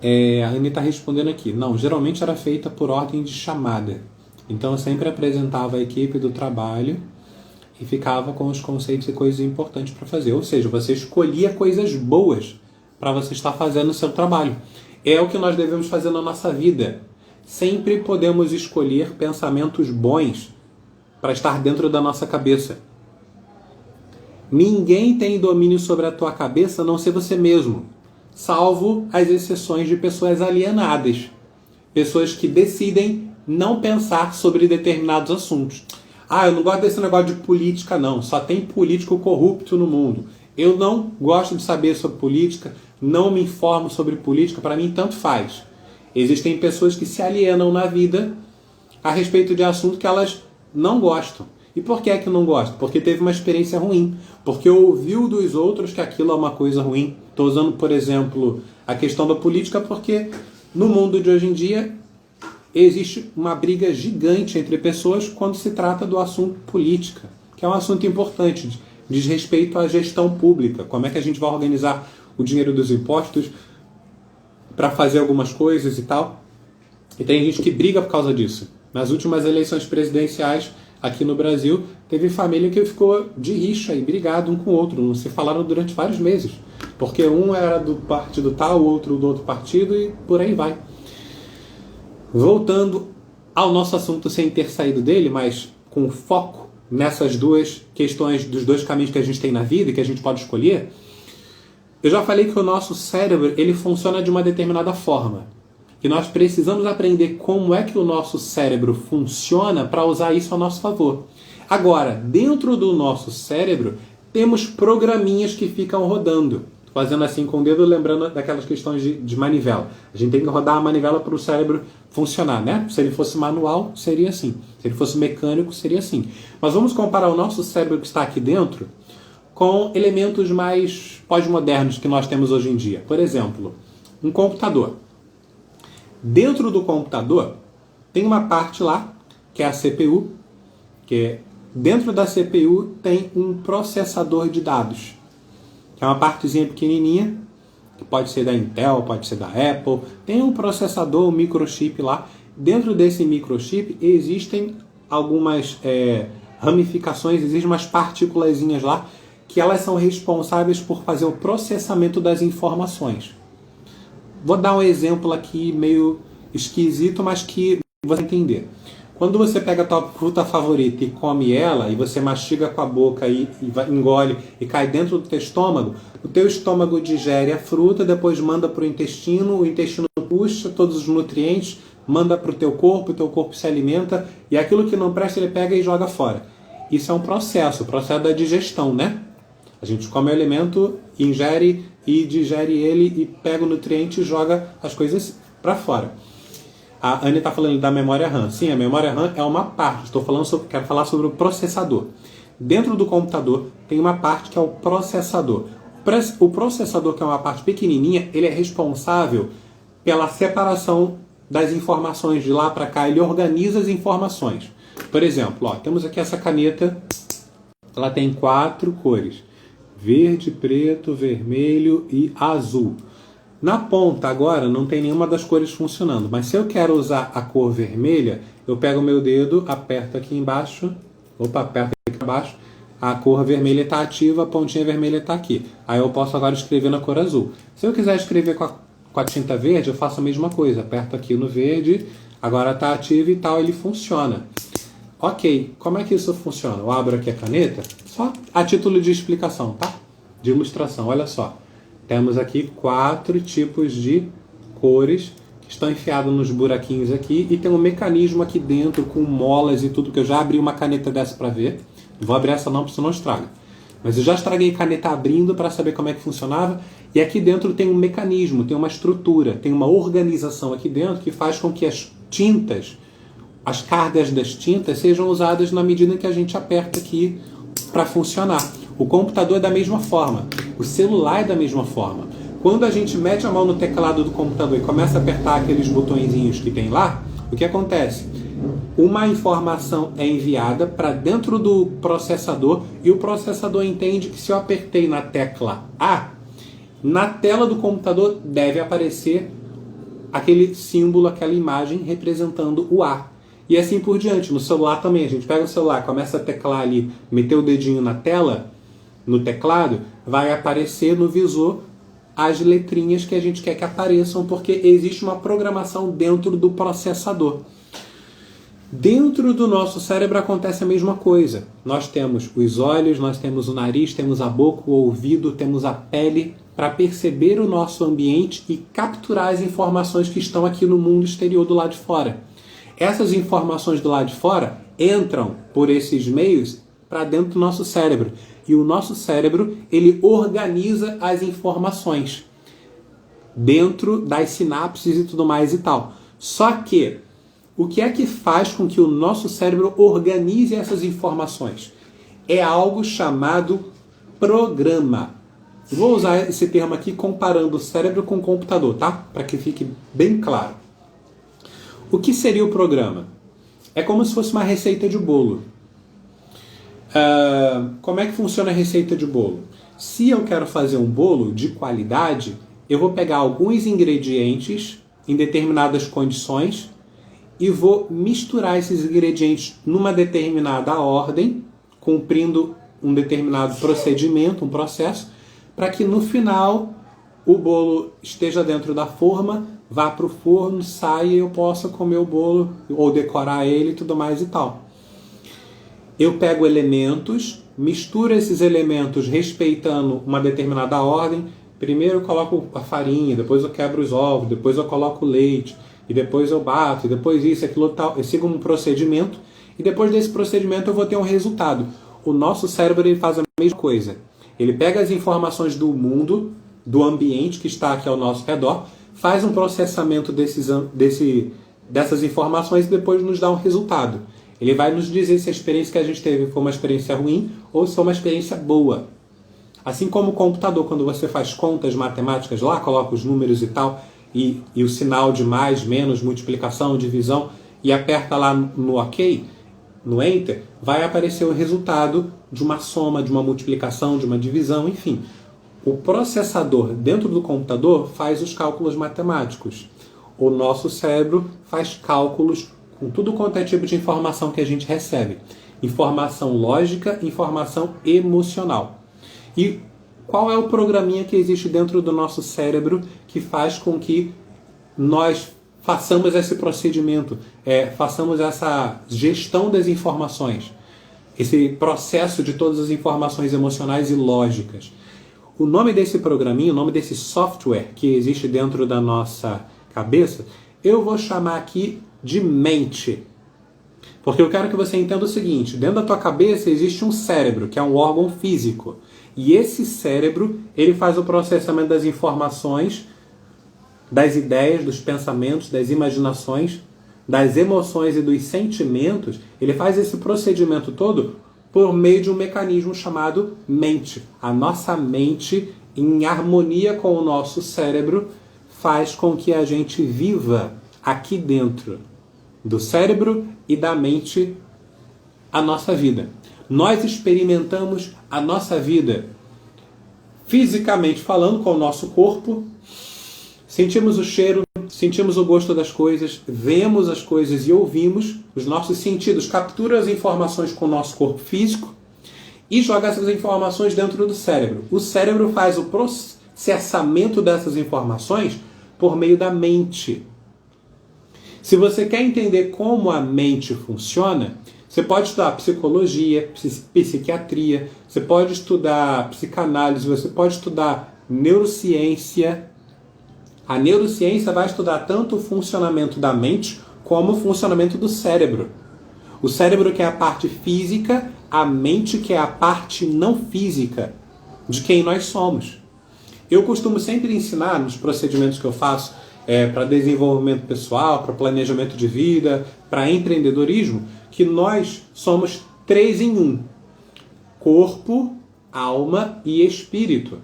A Anne está respondendo aqui. Não, geralmente era feita por ordem de chamada. Então eu sempre apresentava a equipe do trabalho e ficava com os conceitos e coisas importantes para fazer. Ou seja, você escolhia coisas boas para você estar fazendo o seu trabalho. É o que nós devemos fazer na nossa vida. Sempre podemos escolher pensamentos bons para estar dentro da nossa cabeça. Ninguém tem domínio sobre a tua cabeça a não ser você mesmo, salvo as exceções de pessoas alienadas, pessoas que decidem não pensar sobre determinados assuntos. Ah, eu não gosto desse negócio de política, não. Só tem político corrupto no mundo. Eu não gosto de saber sobre política, não me informo sobre política, para mim tanto faz. Existem pessoas que se alienam na vida a respeito de assunto que elas não gostam. E por que é que não gostam? Porque teve uma experiência ruim. Porque ouviu dos outros que aquilo é uma coisa ruim. Estou usando, por exemplo, a questão da política porque no mundo de hoje em dia existe uma briga gigante entre pessoas quando se trata do assunto política, que é um assunto importante, diz respeito à gestão pública, como é que a gente vai organizar o dinheiro dos impostos para fazer algumas coisas e tal. E tem gente que briga por causa disso. Nas últimas eleições presidenciais aqui no Brasil, teve família que ficou de rixa e brigado um com o outro, não se falaram durante vários meses, porque um era do partido tal, o outro do outro partido e por aí vai. Voltando ao nosso assunto sem ter saído dele, mas com foco nessas duas questões dos dois caminhos que a gente tem na vida e que a gente pode escolher, eu já falei que o nosso cérebro ele funciona de uma determinada forma. E nós precisamos aprender como é que o nosso cérebro funciona para usar isso a nosso favor. Agora, dentro do nosso cérebro, temos programinhas que ficam rodando. Fazendo assim com o dedo, lembrando daquelas questões de manivela. A gente tem que rodar a manivela para o cérebro funcionar, né? Se ele fosse manual, seria assim. Se ele fosse mecânico, seria assim. Mas vamos comparar o nosso cérebro que está aqui dentro com elementos mais pós-modernos que nós temos hoje em dia. Por exemplo, um computador. Dentro do computador, tem uma parte lá, que é a CPU, que dentro da CPU tem um processador de dados. Que é uma partezinha pequenininha, que pode ser da Intel, pode ser da Apple. Tem um processador, um microchip lá. Dentro desse microchip existem algumas ramificações, existem umas partículazinhas lá, que elas são responsáveis por fazer o processamento das informações. Vou dar um exemplo aqui meio esquisito, mas que você vai entender. Quando você pega a tua fruta favorita e come ela, e você mastiga com a boca e engole e cai dentro do teu estômago, o teu estômago digere a fruta, depois manda para o intestino puxa todos os nutrientes, manda para o teu corpo se alimenta, e aquilo que não presta ele pega e joga fora. Isso é um processo, o processo da digestão, né? A gente come o alimento, ingere e digere ele e pega o nutriente e joga as coisas para fora. A Anne está falando da memória RAM. Sim, a memória RAM é uma parte. Quero falar sobre o processador. Dentro do computador tem uma parte que é o processador. O processador, que é uma parte pequenininha, ele é responsável pela separação das informações de lá para cá. Ele organiza as informações. Por exemplo, temos aqui essa caneta. Ela tem 4 cores. Verde, preto, vermelho e azul. Na ponta agora não tem nenhuma das cores funcionando, mas se eu quero usar a cor vermelha, eu pego o meu dedo, aperto aqui embaixo, aperto aqui embaixo, a cor vermelha está ativa, a pontinha vermelha está aqui. Aí eu posso agora escrever na cor azul. Se eu quiser escrever com a tinta verde, eu faço a mesma coisa, aperto aqui no verde, agora está ativo e tal, ele funciona. Ok, como é que isso funciona? Eu abro aqui a caneta, só a título de explicação, tá? De ilustração, olha só. Temos aqui 4 tipos de cores que estão enfiados nos buraquinhos aqui e tem um mecanismo aqui dentro com molas e tudo, que eu já abri uma caneta dessa para ver. Não vou abrir essa não, porque senão estraga. Mas eu já estraguei caneta abrindo para saber como é que funcionava. E aqui dentro tem um mecanismo, tem uma estrutura, tem uma organização aqui dentro que faz com que as tintas, as cargas das tintas sejam usadas na medida em que a gente aperta aqui para funcionar. O computador é da mesma forma. O celular é da mesma forma. Quando a gente mete a mão no teclado do computador e começa a apertar aqueles botõezinhos que tem lá, o que acontece? Uma informação é enviada para dentro do processador e o processador entende que se eu apertei na tecla A, na tela do computador deve aparecer aquele símbolo, aquela imagem representando o A. E assim por diante. No celular também, a gente pega o celular, começa a teclar ali, meter o dedinho na tela, no teclado, vai aparecer no visor as letrinhas que a gente quer que apareçam, porque existe uma programação dentro do processador. Dentro do nosso cérebro acontece a mesma coisa. Nós temos os olhos, nós temos o nariz, temos a boca, o ouvido, temos a pele, para perceber o nosso ambiente e capturar as informações que estão aqui no mundo exterior do lado de fora. Essas informações do lado de fora entram por esses meios para dentro do nosso cérebro. E o nosso cérebro, ele organiza as informações dentro das sinapses e tudo mais e tal. Só que, o que é que faz com que o nosso cérebro organize essas informações? É algo chamado programa. Vou usar esse termo aqui comparando o cérebro com o computador, tá? Para que fique bem claro. O que seria o programa? É como se fosse uma receita de bolo. Como é que funciona a receita de bolo? Se eu quero fazer um bolo de qualidade, eu vou pegar alguns ingredientes em determinadas condições e vou misturar esses ingredientes numa determinada ordem, cumprindo um determinado procedimento, um processo, para que no final o bolo esteja dentro da forma, vá para o forno, saia e eu possa comer o bolo ou decorar ele e tudo mais e tal. Eu pego elementos, misturo esses elementos respeitando uma determinada ordem. Primeiro eu coloco a farinha, depois eu quebro os ovos, depois eu coloco o leite, e depois eu bato, e depois isso, aquilo, tal. Eu sigo um procedimento, e depois desse procedimento eu vou ter um resultado. O nosso cérebro ele faz a mesma coisa. Ele pega as informações do mundo, do ambiente que está aqui ao nosso redor, faz um processamento dessas informações e depois nos dá um resultado. Ele vai nos dizer se a experiência que a gente teve foi uma experiência ruim ou se foi uma experiência boa. Assim como o computador, quando você faz contas matemáticas lá, coloca os números e tal, e o sinal de mais, menos, multiplicação, divisão, e aperta lá no OK, no Enter, vai aparecer o resultado de uma soma, de uma multiplicação, de uma divisão, enfim. O processador dentro do computador faz os cálculos matemáticos. O nosso cérebro faz cálculos com tudo quanto é tipo de informação que a gente recebe. Informação lógica, informação emocional. E qual é o programinha que existe dentro do nosso cérebro que faz com que nós façamos esse procedimento, façamos essa gestão das informações, esse processo de todas as informações emocionais e lógicas? O nome desse programinha, o nome desse software que existe dentro da nossa cabeça, eu vou chamar aqui de mente. Porque eu quero que você entenda o seguinte: dentro da tua cabeça existe um cérebro, que é um órgão físico. E esse cérebro, ele faz o processamento das informações, das ideias, dos pensamentos, das imaginações, das emoções e dos sentimentos. Ele faz esse procedimento todo por meio de um mecanismo chamado mente. A nossa mente, em harmonia com o nosso cérebro, faz com que a gente viva aqui dentro do cérebro e da mente a nossa vida. Nós experimentamos a nossa vida fisicamente falando com o nosso corpo, sentimos o cheiro, sentimos o gosto das coisas, vemos as coisas e ouvimos. Os nossos sentidos capturam as informações com o nosso corpo físico e joga essas informações dentro do cérebro. O cérebro faz o processamento dessas informações por meio da mente. Se você quer entender como a mente funciona, você pode estudar psicologia, psiquiatria, você pode estudar psicanálise, você pode estudar neurociência. A neurociência vai estudar tanto o funcionamento da mente como o funcionamento do cérebro. O cérebro que é a parte física, a mente que é a parte não física de quem nós somos. Eu costumo sempre ensinar nos procedimentos que eu faço para desenvolvimento pessoal, para planejamento de vida, para empreendedorismo, que nós somos 3 em 1. Corpo, alma e espírito.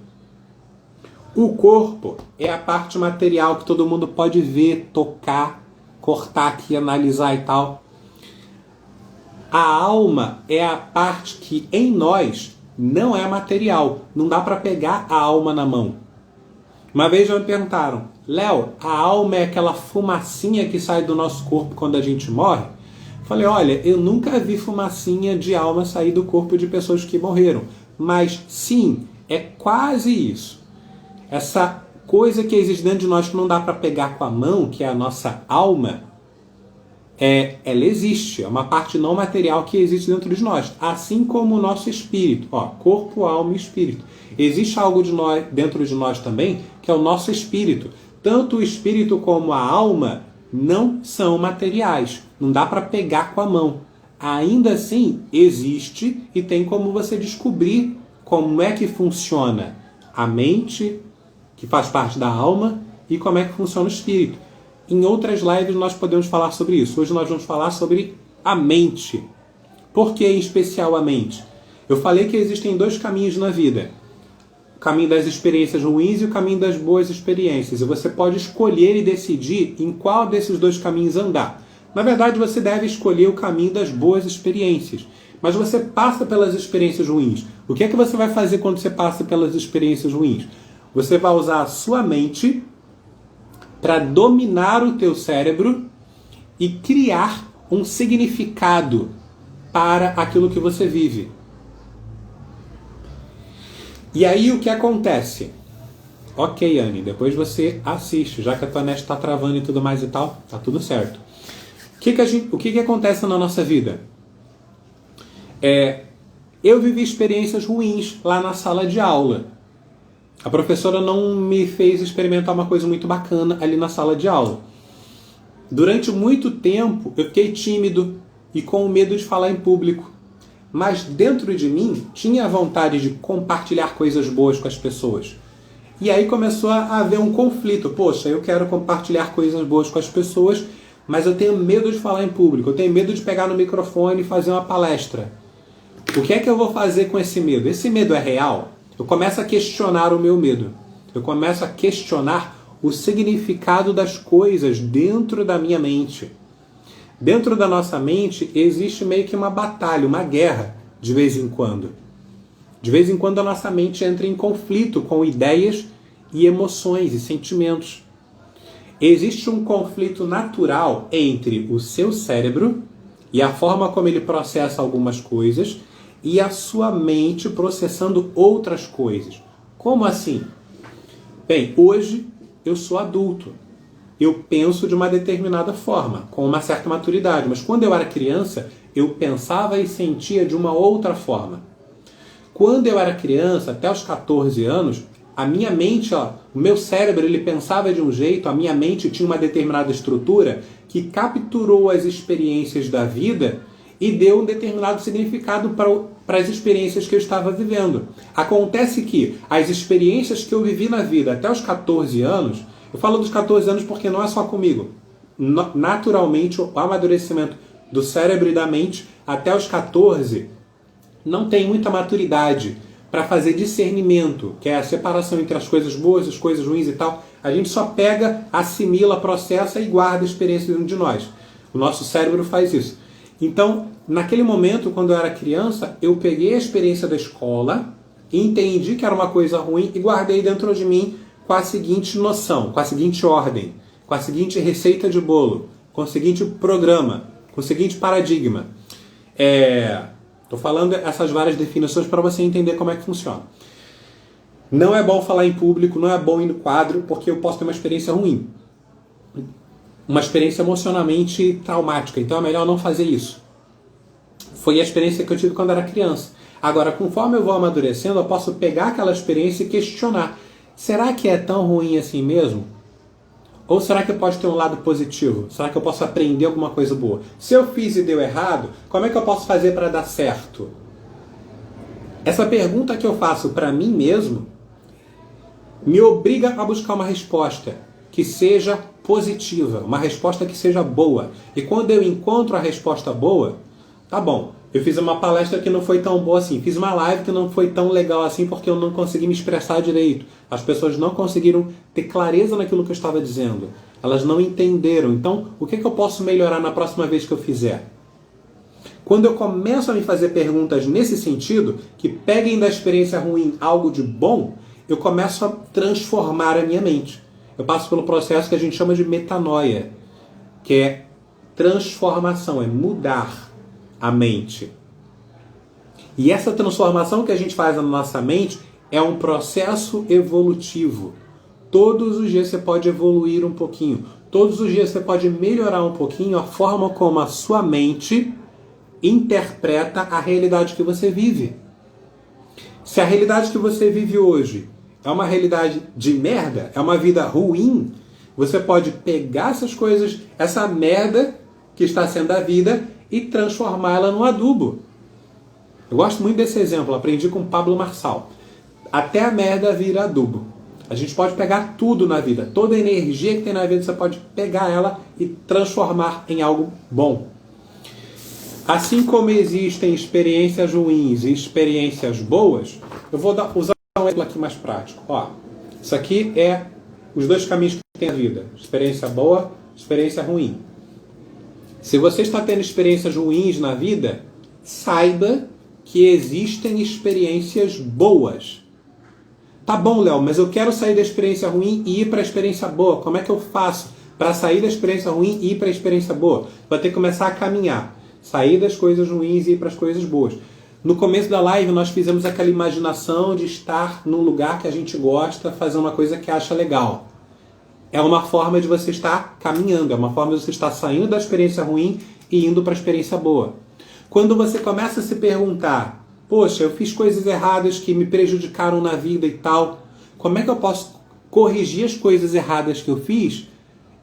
O corpo é a parte material que todo mundo pode ver, tocar, cortar aqui, analisar e tal. A alma é a parte que em nós não é material. Não dá para pegar a alma na mão. Uma vez já me perguntaram: Léo, a alma é aquela fumacinha que sai do nosso corpo quando a gente morre? Falei: olha, eu nunca vi fumacinha de alma sair do corpo de pessoas que morreram. Mas sim, é quase isso. Essa coisa que existe dentro de nós que não dá para pegar com a mão, que é a nossa alma, ela existe. É uma parte não material que existe dentro de nós. Assim como o nosso espírito. Corpo, alma e espírito. Existe algo dentro de nós também, que é o nosso espírito. Tanto o espírito como a alma não são materiais. Não dá para pegar com a mão. ainda assim existe e tem como você descobrir como é que funciona a mente, que faz parte da alma, e como é que funciona o espírito. Em outras lives nós podemos falar sobre isso. Hoje nós vamos falar sobre a mente. Por que em especial a mente? Eu falei que existem dois caminhos na vida. O caminho das experiências ruins e o caminho das boas experiências. E você pode escolher e decidir em qual desses dois caminhos andar. Na verdade, você deve escolher o caminho das boas experiências. Mas você passa pelas experiências ruins. O que é que você vai fazer quando você passa pelas experiências ruins? Você vai usar a sua mente para dominar o teu cérebro e criar um significado para aquilo que você vive. E aí o que acontece? Ok, Anne, depois você assiste, já que a tua net está travando e tudo mais e tal, tá tudo certo. O que acontece na nossa vida? Eu vivi experiências ruins lá na sala de aula. A professora não me fez experimentar uma coisa muito bacana ali na sala de aula. Durante muito tempo eu fiquei tímido e com medo de falar em público. Mas dentro de mim tinha a vontade de compartilhar coisas boas com as pessoas. E aí começou a haver um conflito. Poxa, eu quero compartilhar coisas boas com as pessoas, mas eu tenho medo de falar em público. Eu tenho medo de pegar no microfone e fazer uma palestra. O que é que eu vou fazer com esse medo? Esse medo é real? Eu começo a questionar o meu medo. Eu começo a questionar o significado das coisas dentro da minha mente. Dentro da nossa mente existe meio que uma batalha, uma guerra, de vez em quando. De vez em quando a nossa mente entra em conflito com ideias e emoções e sentimentos. Existe um conflito natural entre o seu cérebro e a forma como ele processa algumas coisas e a sua mente processando outras coisas. Como assim? Bem, hoje eu sou adulto. Eu penso de uma determinada forma, com uma certa maturidade. Mas quando eu era criança, eu pensava e sentia de uma outra forma. Quando eu era criança, até os 14 anos, a minha mente, o meu cérebro, ele pensava de um jeito, a minha mente tinha uma determinada estrutura que capturou as experiências da vida e deu um determinado significado para as experiências que eu estava vivendo. Acontece que as experiências que eu vivi na vida até os 14 anos, eu falo dos 14 anos porque não é só comigo. Naturalmente, o amadurecimento do cérebro e da mente até os 14 não tem muita maturidade para fazer discernimento, que é a separação entre as coisas boas, as coisas ruins e tal. A gente só pega, assimila, processa e guarda a experiência dentro de nós. O nosso cérebro faz isso. Então, naquele momento, quando eu era criança, eu peguei a experiência da escola, entendi que era uma coisa ruim e guardei dentro de mim com a seguinte noção, com a seguinte ordem, com a seguinte receita de bolo, com o seguinte programa, com o seguinte paradigma. Estou falando essas várias definições para você entender como é que funciona. Não é bom falar em público, não é bom ir no quadro, porque eu posso ter uma experiência ruim. Uma experiência emocionalmente traumática, então é melhor não fazer isso. Foi a experiência que eu tive quando era criança. Agora, conforme eu vou amadurecendo, eu posso pegar aquela experiência e questionar. Será que é tão ruim assim mesmo? Ou será que pode ter um lado positivo? Será que eu posso aprender alguma coisa boa? Se eu fiz e deu errado, como é que eu posso fazer para dar certo? Essa pergunta que eu faço para mim mesmo me obriga a buscar uma resposta que seja positiva, uma resposta que seja boa. E quando eu encontro a resposta boa, tá bom, eu fiz uma palestra que não foi tão boa assim, fiz uma live que não foi tão legal assim porque eu não consegui me expressar direito. As pessoas não conseguiram ter clareza naquilo que eu estava dizendo. Elas não entenderam. Então, o que eu posso melhorar na próxima vez que eu fizer? Quando eu começo a me fazer perguntas nesse sentido, que peguem da experiência ruim algo de bom, eu começo a transformar a minha mente. Eu passo pelo processo que a gente chama de metanoia, que é transformação, é mudar a mente. E essa transformação que a gente faz na nossa mente é um processo evolutivo. Todos os dias você pode evoluir um pouquinho. Todos os dias você pode melhorar um pouquinho a forma como a sua mente interpreta a realidade que você vive. Se a realidade que você vive hoje é uma realidade de merda, é uma vida ruim, você pode pegar essas coisas, essa merda que está sendo a vida, e transformá-la num adubo. Eu gosto muito desse exemplo, aprendi com Pablo Marçal. Até a merda vira adubo. A gente pode pegar tudo na vida, toda a energia que tem na vida, você pode pegar ela e transformar em algo bom. Assim como existem experiências ruins e experiências boas, eu vou usar um exemplo aqui mais prático. Ó, isso aqui é os dois caminhos que tem a vida. Experiência boa, experiência ruim. Se você está tendo experiências ruins na vida, saiba que existem experiências boas. Tá bom, Léo, mas eu quero sair da experiência ruim e ir para a experiência boa. Como é que eu faço para sair da experiência ruim e ir para a experiência boa? Vai ter que começar a caminhar. Sair das coisas ruins e ir para as coisas boas. No começo da live nós fizemos aquela imaginação de estar num lugar que a gente gosta, fazer uma coisa que acha legal. É uma forma de você estar caminhando, é uma forma de você estar saindo da experiência ruim e indo para a experiência boa. Quando você começa a se perguntar, poxa, eu fiz coisas erradas que me prejudicaram na vida e tal, como é que eu posso corrigir as coisas erradas que eu fiz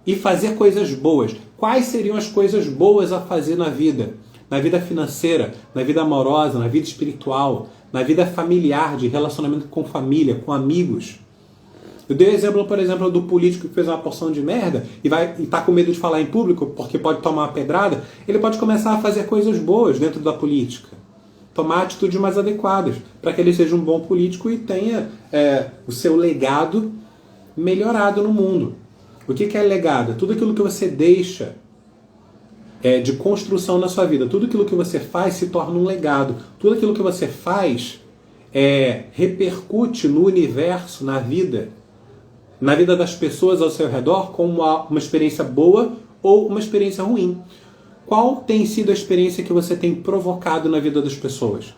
e fazer coisas boas? Quais seriam as coisas boas a fazer na vida? Na vida financeira, na vida amorosa, na vida espiritual, na vida familiar, de relacionamento com família, com amigos. Eu dei o exemplo, por exemplo, do político que fez uma porção de merda e tá com medo de falar em público porque pode tomar uma pedrada. Ele pode começar a fazer coisas boas dentro da política. Tomar atitudes mais adequadas para que ele seja um bom político e tenha o seu legado melhorado no mundo. O que é legado? Tudo aquilo que você deixa de construção na sua vida. Tudo aquilo que você faz se torna um legado. Tudo aquilo que você faz repercute no universo, na vida das pessoas ao seu redor, como uma experiência boa ou uma experiência ruim. Qual tem sido a experiência que você tem provocado na vida das pessoas?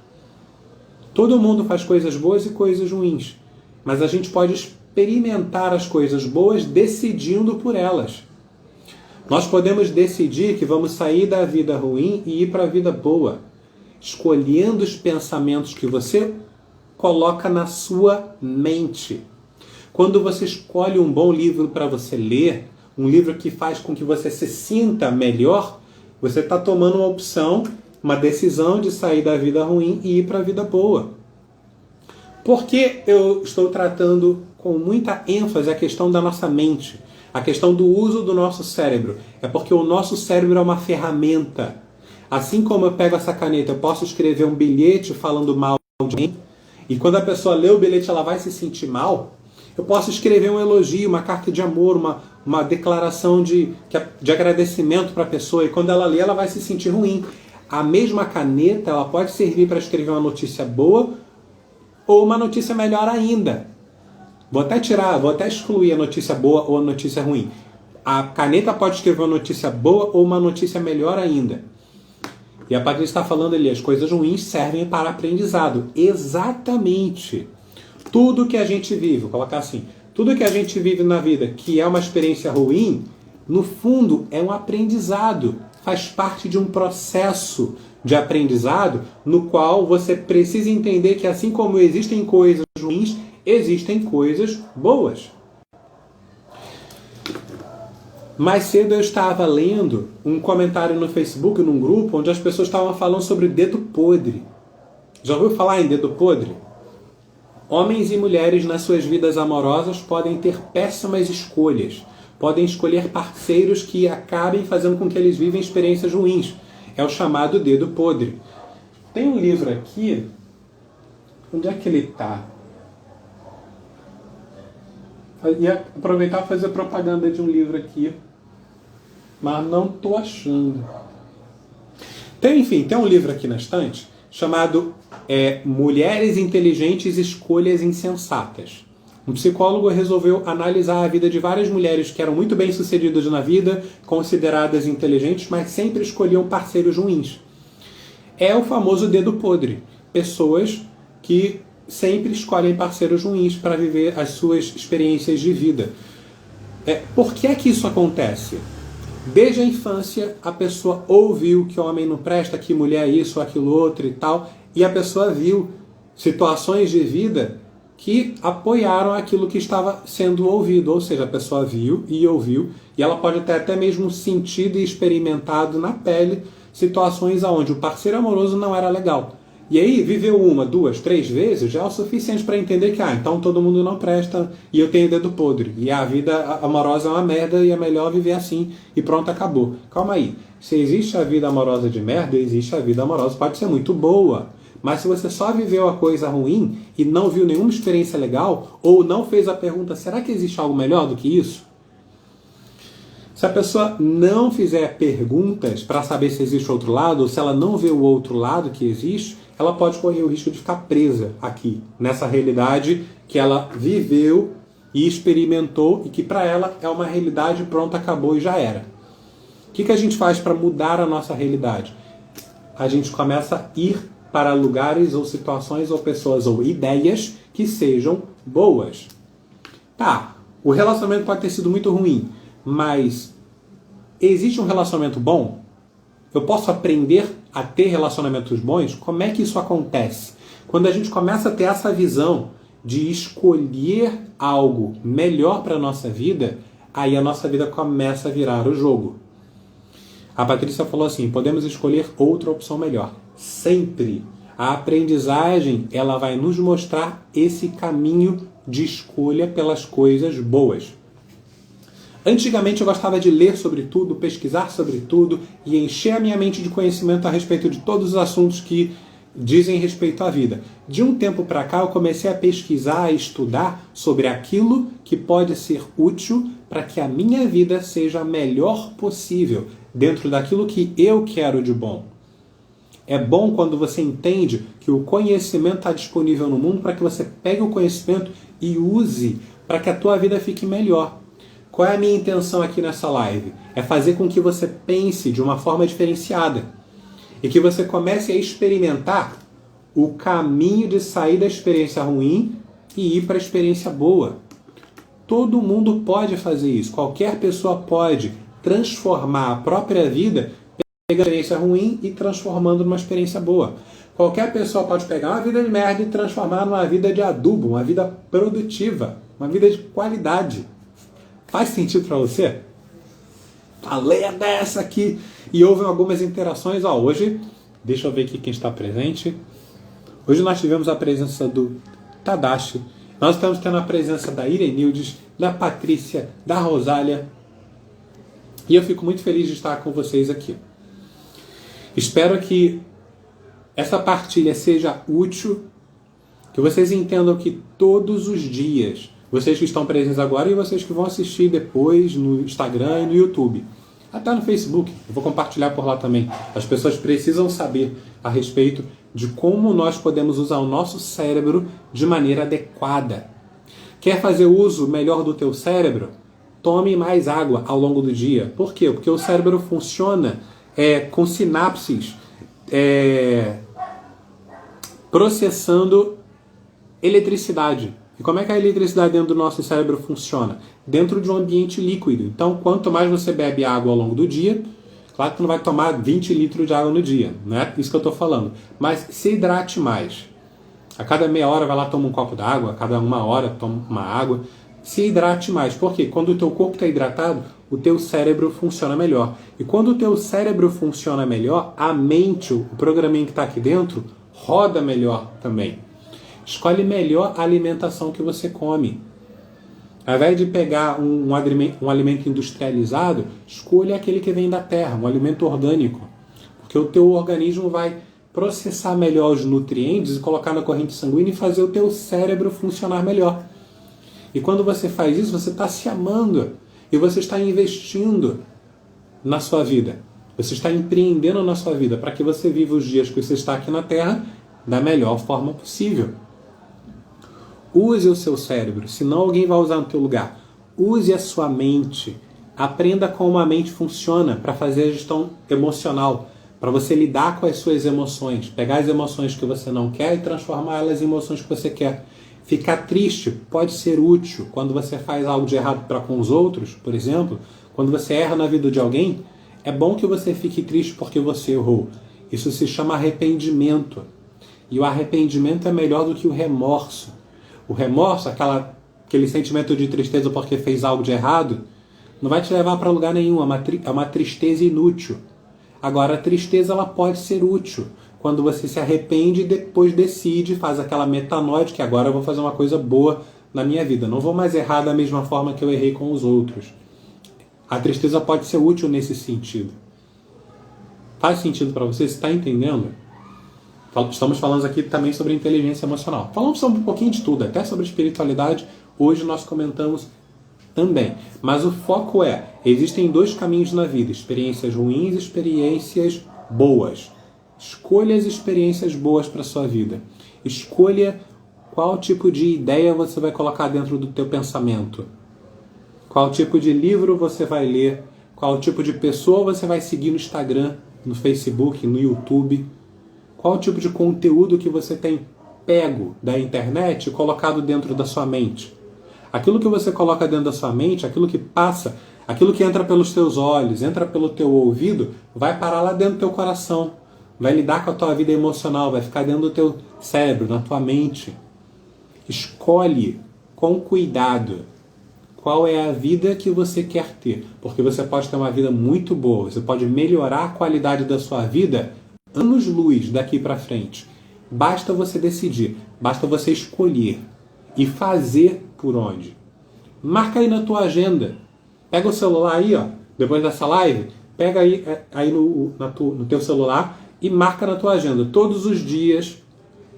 Todo mundo faz coisas boas e coisas ruins, mas a gente pode experimentar as coisas boas decidindo por elas. Nós podemos decidir que vamos sair da vida ruim e ir para a vida boa, escolhendo os pensamentos que você coloca na sua mente. Quando você escolhe um bom livro para você ler, um livro que faz com que você se sinta melhor, você está tomando uma opção, uma decisão de sair da vida ruim e ir para a vida boa. Por que eu estou tratando com muita ênfase a questão da nossa mente? A questão do uso do nosso cérebro. É porque o nosso cérebro é uma ferramenta. Assim como eu pego essa caneta, eu posso escrever um bilhete falando mal de mim, e quando a pessoa lê o bilhete ela vai se sentir mal. Eu posso escrever um elogio, uma carta de amor, uma declaração de agradecimento para a pessoa, e quando ela lê ela vai se sentir ruim. A mesma caneta ela pode servir para escrever uma notícia boa ou uma notícia melhor ainda. Vou até excluir a notícia boa ou a notícia ruim. A caneta pode escrever uma notícia boa ou uma notícia melhor ainda. E a Patrícia está falando ali, as coisas ruins servem para aprendizado. Exatamente. Tudo que a gente vive, vou colocar assim, tudo que a gente vive na vida que é uma experiência ruim, no fundo é um aprendizado. Faz parte de um processo de aprendizado no qual você precisa entender que assim como existem coisas ruins, existem coisas boas. Mais cedo eu estava lendo um comentário no Facebook, num grupo, onde as pessoas estavam falando sobre dedo podre. Já ouviu falar em dedo podre? Homens e mulheres nas suas vidas amorosas podem ter péssimas escolhas. Podem escolher parceiros que acabem fazendo com que eles vivem experiências ruins. É o chamado dedo podre. Tem um livro aqui. Onde é que ele está? Ia aproveitar para fazer propaganda de um livro aqui, mas não estou achando. Tem um livro aqui na estante chamado Mulheres Inteligentes, Escolhas Insensatas. Um psicólogo resolveu analisar a vida de várias mulheres que eram muito bem-sucedidas na vida, consideradas inteligentes, mas sempre escolhiam parceiros ruins. É o famoso dedo podre. Pessoas que sempre escolhem parceiros ruins para viver as suas experiências de vida. Por que é que isso acontece? Desde a infância, a pessoa ouviu que homem não presta, que mulher é isso, aquilo outro e tal, e a pessoa viu situações de vida que apoiaram aquilo que estava sendo ouvido. Ou seja, a pessoa viu e ouviu, e ela pode ter até mesmo sentido e experimentado na pele situações onde o parceiro amoroso não era legal. E aí, viveu uma, duas, três vezes já é o suficiente para entender que, então todo mundo não presta e eu tenho dedo podre. E a vida amorosa é uma merda e é melhor viver assim e pronto, acabou. Calma aí. Se existe a vida amorosa de merda, existe a vida amorosa. Pode ser muito boa. Mas se você só viveu a coisa ruim e não viu nenhuma experiência legal, ou não fez a pergunta, será que existe algo melhor do que isso? Se a pessoa não fizer perguntas para saber se existe outro lado, ou se ela não vê o outro lado que existe, ela pode correr o risco de ficar presa aqui, nessa realidade que ela viveu e experimentou e que para ela é uma realidade, pronto, acabou e já era. O que a gente faz para mudar a nossa realidade? A gente começa a ir para lugares ou situações ou pessoas ou ideias que sejam boas. Tá, o relacionamento pode ter sido muito ruim, mas existe um relacionamento bom? Eu posso aprender a ter relacionamentos bons? Como é que isso acontece? Quando a gente começa a ter essa visão de escolher algo melhor para a nossa vida, aí a nossa vida começa a virar o jogo. A Patrícia falou assim, podemos escolher outra opção melhor. Sempre. A aprendizagem, ela vai nos mostrar esse caminho de escolha pelas coisas boas. Antigamente eu gostava de ler sobre tudo, pesquisar sobre tudo e encher a minha mente de conhecimento a respeito de todos os assuntos que dizem respeito à vida. De um tempo para cá eu comecei a pesquisar, a estudar sobre aquilo que pode ser útil para que a minha vida seja a melhor possível, dentro daquilo que eu quero de bom. É bom quando você entende que o conhecimento está disponível no mundo para que você pegue o conhecimento e use para que a tua vida fique melhor. Qual é a minha intenção aqui nessa live? É fazer com que você pense de uma forma diferenciada e que você comece a experimentar o caminho de sair da experiência ruim e ir para a experiência boa. Todo mundo pode fazer isso. Qualquer pessoa pode transformar a própria vida, pegar a experiência ruim e transformando numa experiência boa. Qualquer pessoa pode pegar uma vida de merda e transformar numa vida de adubo, uma vida produtiva, uma vida de qualidade. Faz sentido para você? Falei a dessa aqui. E houve algumas interações. Hoje, deixa eu ver aqui quem está presente. Hoje nós tivemos a presença do Tadashi. Nós estamos tendo a presença da Irenildes, da Patrícia, da Rosália. E eu fico muito feliz de estar com vocês aqui. Espero que essa partilha seja útil, que vocês entendam que todos os dias, vocês que estão presentes agora e vocês que vão assistir depois no Instagram e no YouTube, até no Facebook, eu vou compartilhar por lá também. As pessoas precisam saber a respeito de como nós podemos usar o nosso cérebro de maneira adequada. Quer fazer uso melhor do teu cérebro? Tome mais água ao longo do dia. Por quê? Porque o cérebro funciona com sinapses processando eletricidade. E como é que a eletricidade dentro do nosso cérebro funciona? Dentro de um ambiente líquido. Então, quanto mais você bebe água ao longo do dia, claro que não vai tomar 20 litros de água no dia, não é isso que eu estou falando, mas se hidrate mais. A cada meia hora vai lá, toma um copo d'água, a cada uma hora toma uma água. Se hidrate mais. Por quê? Quando o teu corpo está hidratado, o teu cérebro funciona melhor. E quando o teu cérebro funciona melhor, a mente, o programinha que está aqui dentro, roda melhor também. Escolhe melhor a alimentação que você come. Ao invés de pegar um alimento industrializado, escolha aquele que vem da terra, um alimento orgânico. Porque o teu organismo vai processar melhor os nutrientes e colocar na corrente sanguínea e fazer o teu cérebro funcionar melhor. E quando você faz isso, você está se amando e você está investindo na sua vida. Você está empreendendo na sua vida para que você viva os dias que você está aqui na Terra da melhor forma possível. Use o seu cérebro, senão alguém vai usar no teu lugar. Use a sua mente. Aprenda como a mente funciona para fazer a gestão emocional, para você lidar com as suas emoções, pegar as emoções que você não quer e transformá-las em emoções que você quer. Ficar triste pode ser útil quando você faz algo de errado para com os outros, por exemplo. Quando você erra na vida de alguém, é bom que você fique triste porque você errou. Isso se chama arrependimento. E o arrependimento é melhor do que o remorso. O remorso, aquele sentimento de tristeza porque fez algo de errado, não vai te levar para lugar nenhum. É uma tristeza inútil. Agora, a tristeza ela pode ser útil quando você se arrepende e depois decide, faz aquela metanoia de que agora eu vou fazer uma coisa boa na minha vida. Não vou mais errar da mesma forma que eu errei com os outros. A tristeza pode ser útil nesse sentido. Faz sentido para você? Você está entendendo? Estamos falando aqui também sobre inteligência emocional. Falamos sobre um pouquinho de tudo, até sobre espiritualidade. Hoje nós comentamos também. Mas o foco existem dois caminhos na vida. Experiências ruins e experiências boas. Escolha as experiências boas para a sua vida. Escolha qual tipo de ideia você vai colocar dentro do teu pensamento. Qual tipo de livro você vai ler. Qual tipo de pessoa você vai seguir no Instagram, no Facebook, no YouTube. Qual tipo de conteúdo que você tem pego da internet e colocado dentro da sua mente. Aquilo que você coloca dentro da sua mente, aquilo que passa, aquilo que entra pelos teus olhos, entra pelo teu ouvido, vai parar lá dentro do teu coração. Vai lidar com a tua vida emocional, vai ficar dentro do teu cérebro, na tua mente. Escolhe com cuidado qual é a vida que você quer ter. Porque você pode ter uma vida muito boa, você pode melhorar a qualidade da sua vida anos-luz daqui para frente. Basta você decidir, basta você escolher e fazer por onde. Marca aí na tua agenda. Pega o celular aí, ó, depois dessa live, pega aí no teu celular e marca na tua agenda todos os dias,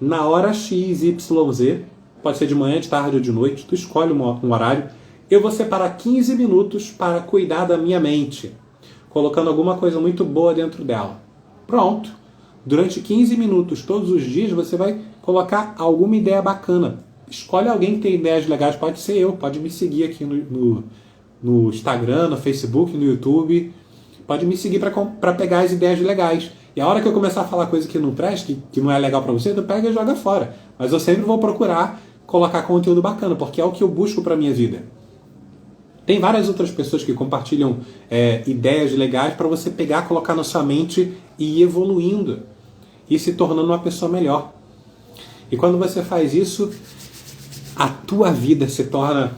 na hora X, Y, Z, pode ser de manhã, de tarde ou de noite, tu escolhe um horário. Eu vou separar 15 minutos para cuidar da minha mente, colocando alguma coisa muito boa dentro dela. Pronto. Durante 15 minutos, todos os dias, você vai colocar alguma ideia bacana. Escolhe alguém que tem ideias legais, pode ser eu, pode me seguir aqui no Instagram, no Facebook, no YouTube. Pode me seguir para pegar as ideias legais. E a hora que eu começar a falar coisa que não presta, que não é legal para você, tu pega e joga fora. Mas eu sempre vou procurar colocar conteúdo bacana, porque é o que eu busco para minha vida. Tem várias outras pessoas que compartilham ideias legais para você pegar, colocar na sua mente e ir evoluindo. E se tornando uma pessoa melhor. E quando você faz isso, a tua vida se torna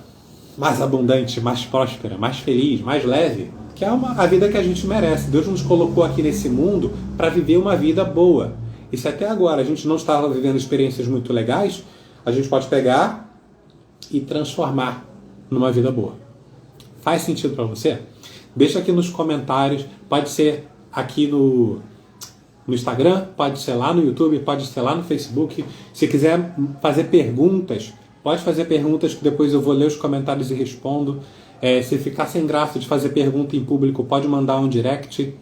mais abundante, mais próspera, mais feliz, mais leve. Que é a vida que a gente merece. Deus nos colocou aqui nesse mundo para viver uma vida boa. E se até agora a gente não estava vivendo experiências muito legais, a gente pode pegar e transformar numa vida boa. Faz sentido para você? Deixa aqui nos comentários. Pode ser aqui no Instagram, pode ser lá no YouTube, pode ser lá no Facebook. Se quiser fazer perguntas, pode fazer perguntas que depois eu vou ler os comentários e respondo. Se ficar sem graça de fazer pergunta em público, pode mandar um direct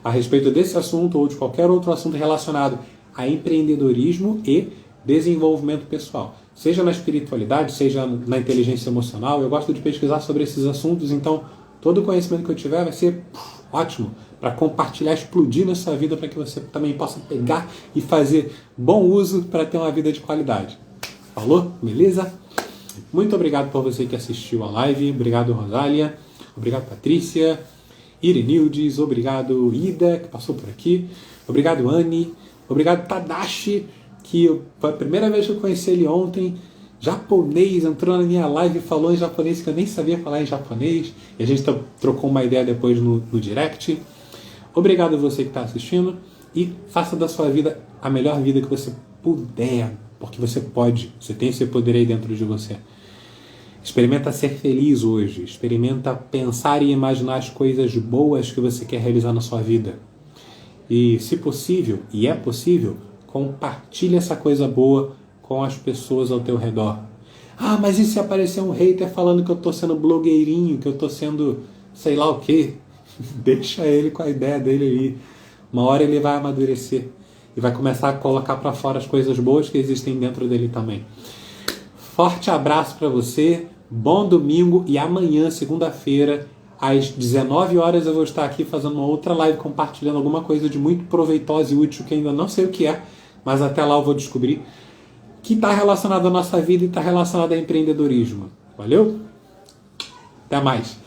a respeito desse assunto ou de qualquer outro assunto relacionado a empreendedorismo e desenvolvimento pessoal. Seja na espiritualidade, seja na inteligência emocional. Eu gosto de pesquisar sobre esses assuntos, então todo o conhecimento que eu tiver vai ser ótimo para compartilhar, explodir na sua vida, para que você também possa pegar e fazer bom uso para ter uma vida de qualidade. Falou? Beleza? Muito obrigado por você que assistiu a live. Obrigado, Rosália. Obrigado, Patrícia. Irenildes. Obrigado, Ida, que passou por aqui. Obrigado, Anne. Obrigado, Tadashi, que foi a primeira vez que eu conheci ele ontem. Japonês, entrou na minha live e falou em japonês, que eu nem sabia falar em japonês. E a gente trocou uma ideia depois no direct. Obrigado a você que está assistindo. E faça da sua vida a melhor vida que você puder. Porque você pode. Você tem esse poder aí dentro de você. Experimenta ser feliz hoje. Experimenta pensar e imaginar as coisas boas que você quer realizar na sua vida. E, se possível, e é possível, compartilhe essa coisa boa com as pessoas ao teu redor. Ah, mas e se aparecer um hater falando que eu tô sendo blogueirinho, que eu tô sendo sei lá o quê? Deixa ele com a ideia dele aí. Uma hora ele vai amadurecer e vai começar a colocar para fora as coisas boas que existem dentro dele também. Forte abraço para você, bom domingo, e amanhã, segunda-feira, às 19 horas eu vou estar aqui fazendo uma outra live compartilhando alguma coisa de muito proveitosa e útil que ainda não sei o que é, mas até lá eu vou descobrir, que está relacionado à nossa vida e está relacionado a empreendedorismo. Valeu? Até mais!